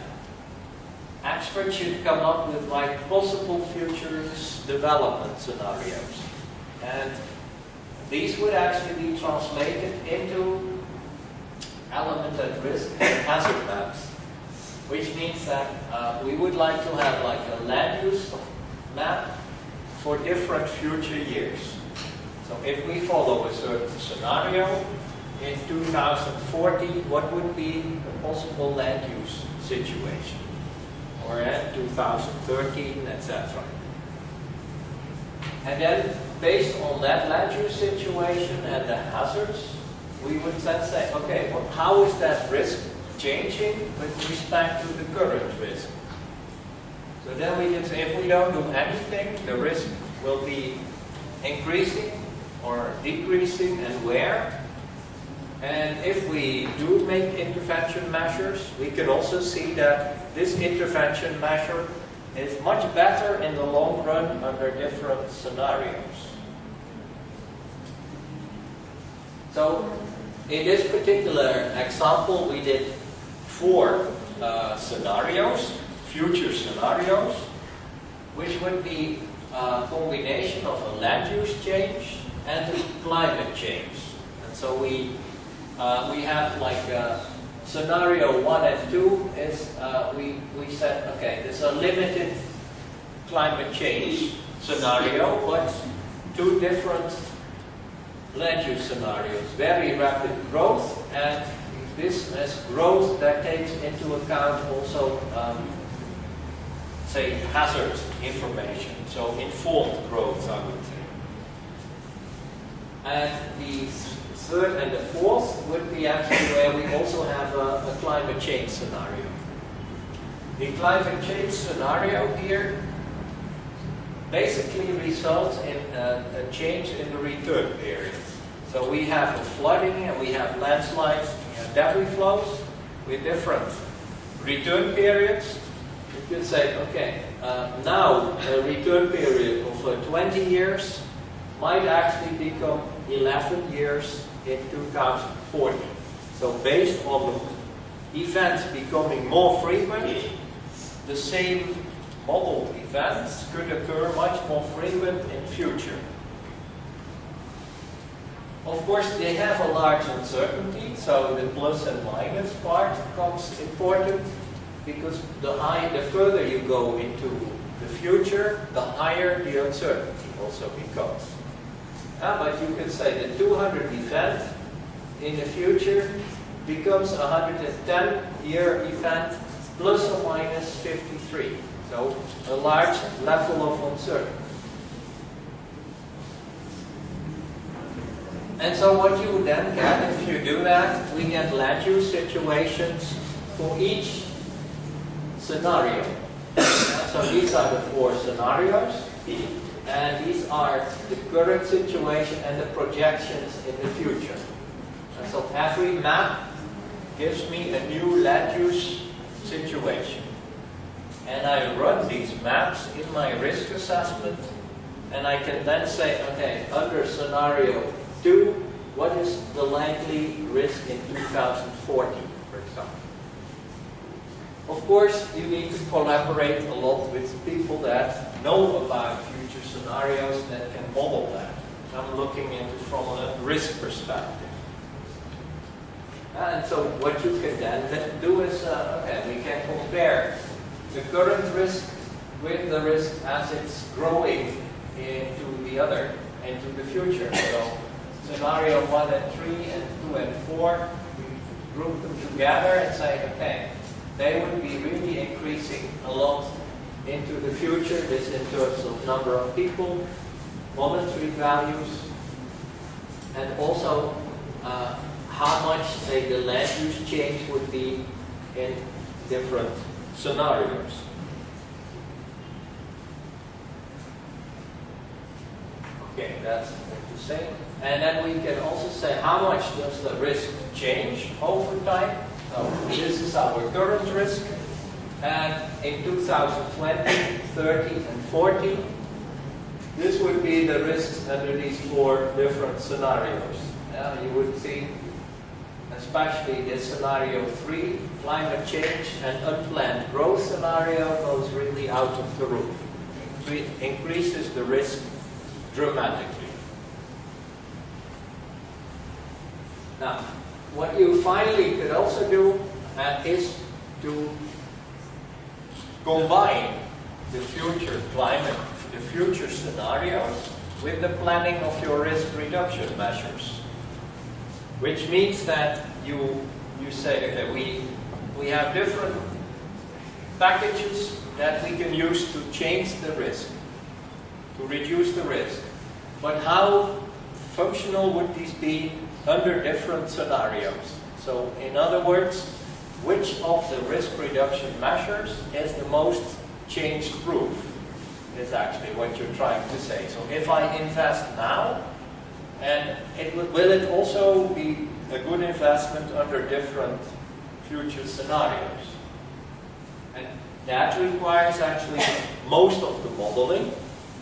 experts should come up with like possible futures development scenarios. And these would actually be translated into element at risk and hazard maps, which means that we would like to have like a land use map for different future years. So if we follow a certain scenario, in 2040, what would be the possible land use situation? Or in 2013, etc. And then, based on that land use situation and the hazards, we would then say, okay, well, how is that risk changing with respect to the current risk? So then we can say, if we don't do anything, the risk will be increasing or decreasing, and where? And if we do make intervention measures, we can also see that this intervention measure is much better in the long run under different scenarios. So in this particular example, we did 4 scenarios, future scenarios, which would be a combination of a land use change and a climate change. And so we have like scenario 1 and 2 is we said, okay, there's a limited climate change scenario, but 2 different land use scenarios, very rapid growth and business growth that takes into account also say hazard information, so informed growth, I would say. And the 3rd and the 4th would be actually where we also have a climate change scenario. The climate change scenario here basically results in a change in the return period. So we have a flooding and we have landslides, we have debris flows with different return periods. You could say, okay, now a return period of 20 years might actually become 11 years in 2040. So based on the events becoming more frequent, the same model events could occur much more frequent in future. Of course, they have a large uncertainty, so the plus and minus part becomes important, because the further you go into the future, the higher the uncertainty also becomes. But you can say the 200 event in the future becomes a 110-year event plus or minus 53. So a large level of uncertainty. And so what you then get, if you do that, we get land use situations for each scenario. So these are the 4 scenarios. And these are the current situation and the projections in the future. And so every map gives me a new land use situation. And I run these maps in my risk assessment, and I can then say, okay, under scenario 2, what is the likely risk in 2040, for example? Of course, you need to collaborate a lot with people that know about future scenarios that can model that. I'm looking into from a risk perspective. And so what you can then do is, okay, we can compare the current risk with the risk as it's growing into the future. So scenario 1 and 3 and 2 and 4, we group them together and say, okay, they would be really increasing a lot into the future, this in terms of number of people, monetary values, and also how much, say, the land use change would be in different scenarios. Okay, that's what to say. And then we can also say how much does the risk change over time. So this is our current risk. And in 2020, 30, and 40, this would be the risks under these 4 different scenarios. You would see, as especially this scenario 3, climate change and unplanned growth scenario, goes really out of the roof. Increases the risk dramatically. Now, what you finally could also do is to combine the future climate, the future scenarios, with the planning of your risk reduction measures. Which means that you say, okay, we have different packages that we can use to change the risk, to reduce the risk. But how functional would these be under different scenarios? So in other words, which of the risk reduction measures is the most change-proof is actually what you're trying to say. So if I invest now, and will it also be a good investment under different future scenarios? And that requires actually most of the modeling,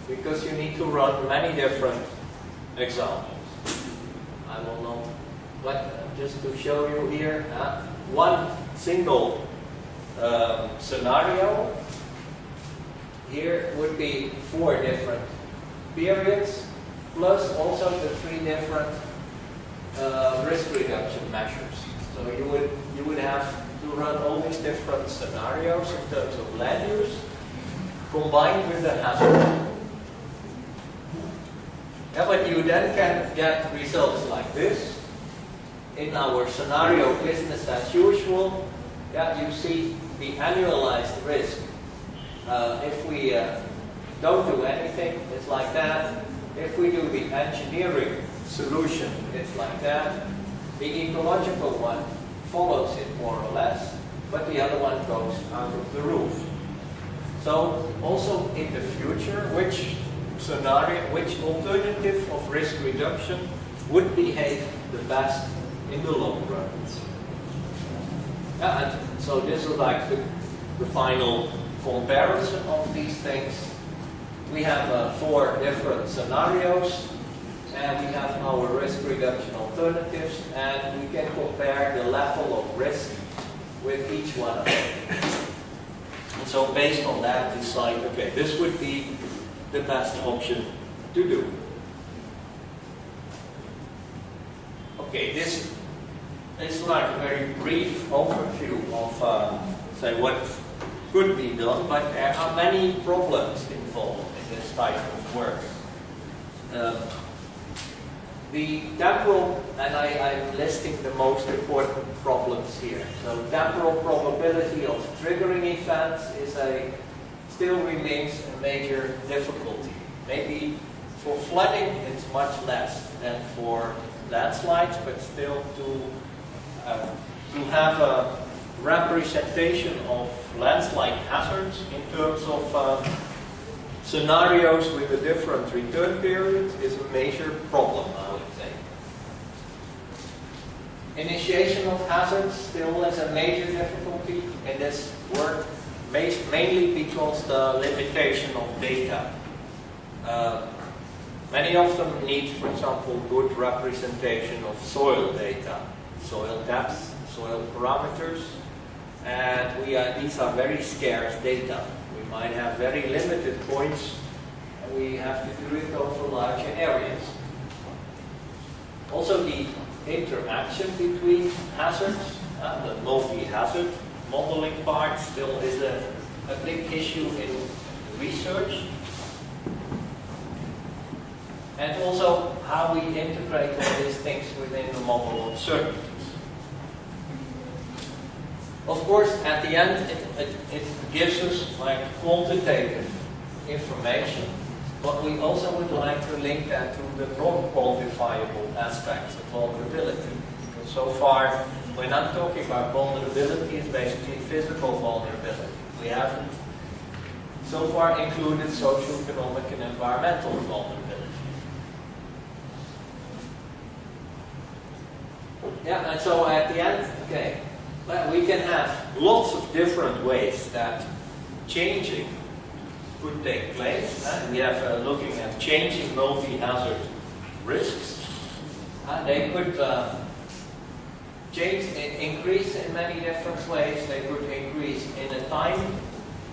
because you need to run many different examples. I will not, but just to show you here, one single scenario here would be 4 different periods, plus also the 3 different risk reduction measures. So you would have to run all these different scenarios in terms of land use, combined with the hazard. Yeah, but you then can get results like this. In our scenario business as usual, yeah, you see the annualized risk. If we don't do anything, it's like that. If we do the engineering solution, it's like that. The ecological one follows it more or less, but the other one goes out of the roof. So also in the future, which scenario, which alternative of risk reduction would behave the best in the long run? Yeah, and so this is like the final comparison of these things. We have 4 different scenarios, and we have our risk reduction alternatives, and we can compare the level of risk with each one of them. And so based on that, decide, okay, this would be the best option to do. Okay, this is like a very brief overview of, say, what could be done, but there are many problems involved in this type of work. The temporal, and I'm listing the most important problems here. So temporal probability of triggering events still remains a major difficulty. Maybe for flooding it's much less than for landslides, but still to have a representation of landslide hazards in terms of scenarios with a different return period is a major problem, I would say. Initiation of hazards still is a major difficulty in this work, mainly because the limitation of data. Many of them need, for example, good representation of soil data, soil depth, soil parameters, and these are very scarce data. We might have very limited points, and we have to do it over larger areas. Also, the interaction between hazards, the multi-hazard modeling part still is a big issue in research. And also how we integrate all these things within the model uncertainties. Of course, at the end, it gives us like quantitative information, but we also would like to link that to the non-quantifiable aspects of vulnerability. Because so far, when I'm talking about vulnerability, it's basically physical vulnerability. We haven't so far included social, economic, and environmental vulnerability. Yeah, and so at the end, okay, well, we can have lots of different ways that changing could take place. We have looking at changing multi-hazard risks. They could increase in many different ways. They could increase in a time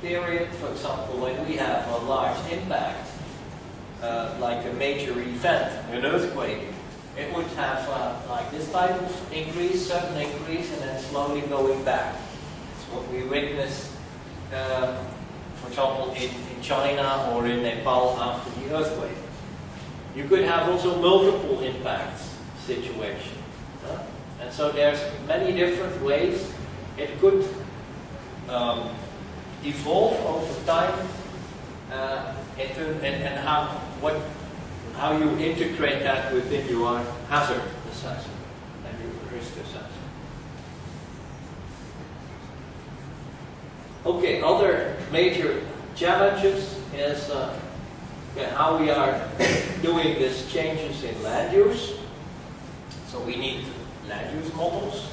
period. For example, when we have a large impact, like a major event, an earthquake, it would have like this type of increase, sudden increase, and then slowly going back. It's what we witnessed, for example, in China or in Nepal after the earthquake. You could have also multiple impacts situation. And so there's many different ways it could evolve over time, and how you integrate that within your hazard assessment and your risk assessment. Okay, other major challenges is how we are doing these changes in land use. So we need land use models,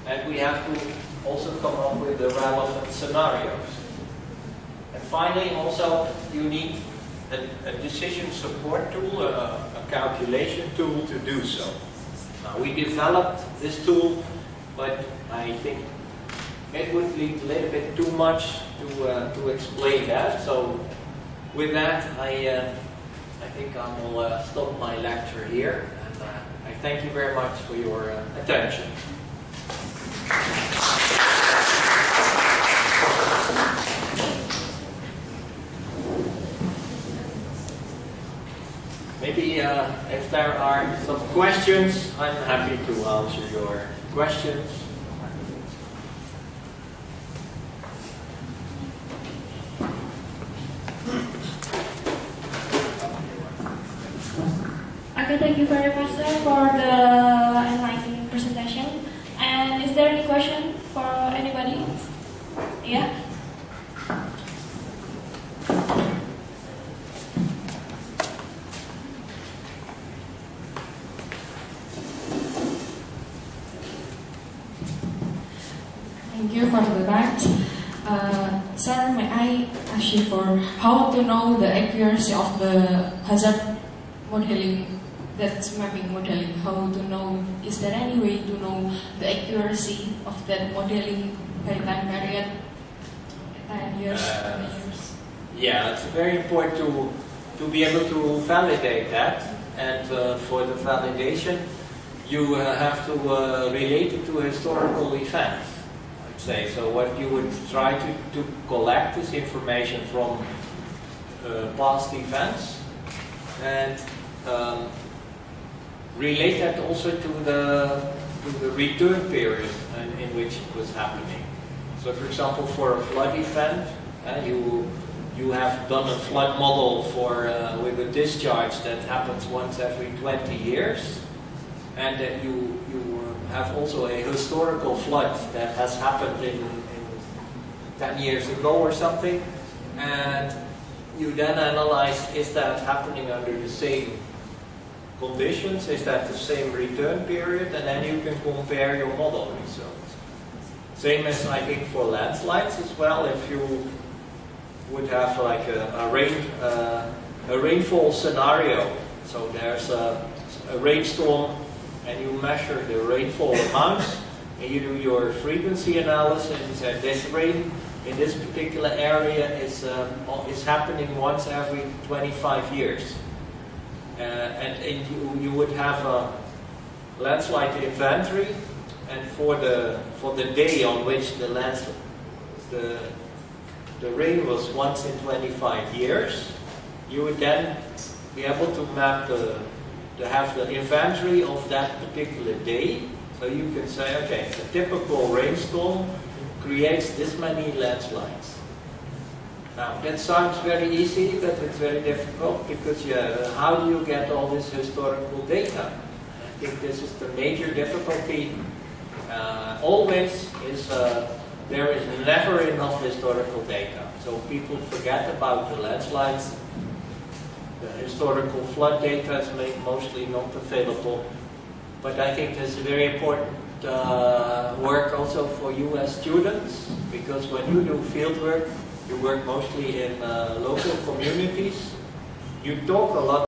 and we have to also come up with the relevant scenarios. And finally, also you need a decision support tool, a calculation tool to do so. Now, we developed this tool, but I think it would be a little bit too much to explain that. So with that, I think I will stop my lecture here, and I thank you very much for your attention. Maybe if there are some questions, I'm happy to answer your questions. Okay, thank you very much, sir, for the enlightening presentation. And is there any question for anybody? Yeah? Thank you for the debate. Sir, may I ask you for how to know the accuracy of the hazard modeling, that's mapping modeling? How to know, is there any way to know the accuracy of that modeling by time period, 10 years, 20 years? Yeah, it's very important to be able to validate that, and for the validation you have to relate it to historical events. Say. So what you would try to collect this information from past events and relate that also to the return period in which it was happening. So for example, for a flood event, you have done a flood model for with a discharge that happens once every 20 years, and that you have also a historical flood that has happened in 10 years ago or something, and you then analyze, is that happening under the same conditions, is that the same return period, and then you can compare your model results. Same as I think for landslides as well. If you would have like a rainfall scenario, so there's a rainstorm, and you measure the rainfall amounts, and you do your frequency analysis, and this rain in this particular area is happening once every 25 years. And you would have a landslide inventory, and for the day on which the rain was once in 25 years, you would then be able to map to have the inventory of that particular day. So you can say, okay, a typical rainstorm creates this many landslides. Now that sounds very easy, but it's very difficult, because how do you get all this historical data? I think this is the major difficulty. Always is there is never enough historical data. So people forget about the landslides. The historical flood data is mostly not available, but I think this is very important work also for you as students, because when you do field work, you work mostly in local communities. You talk a lot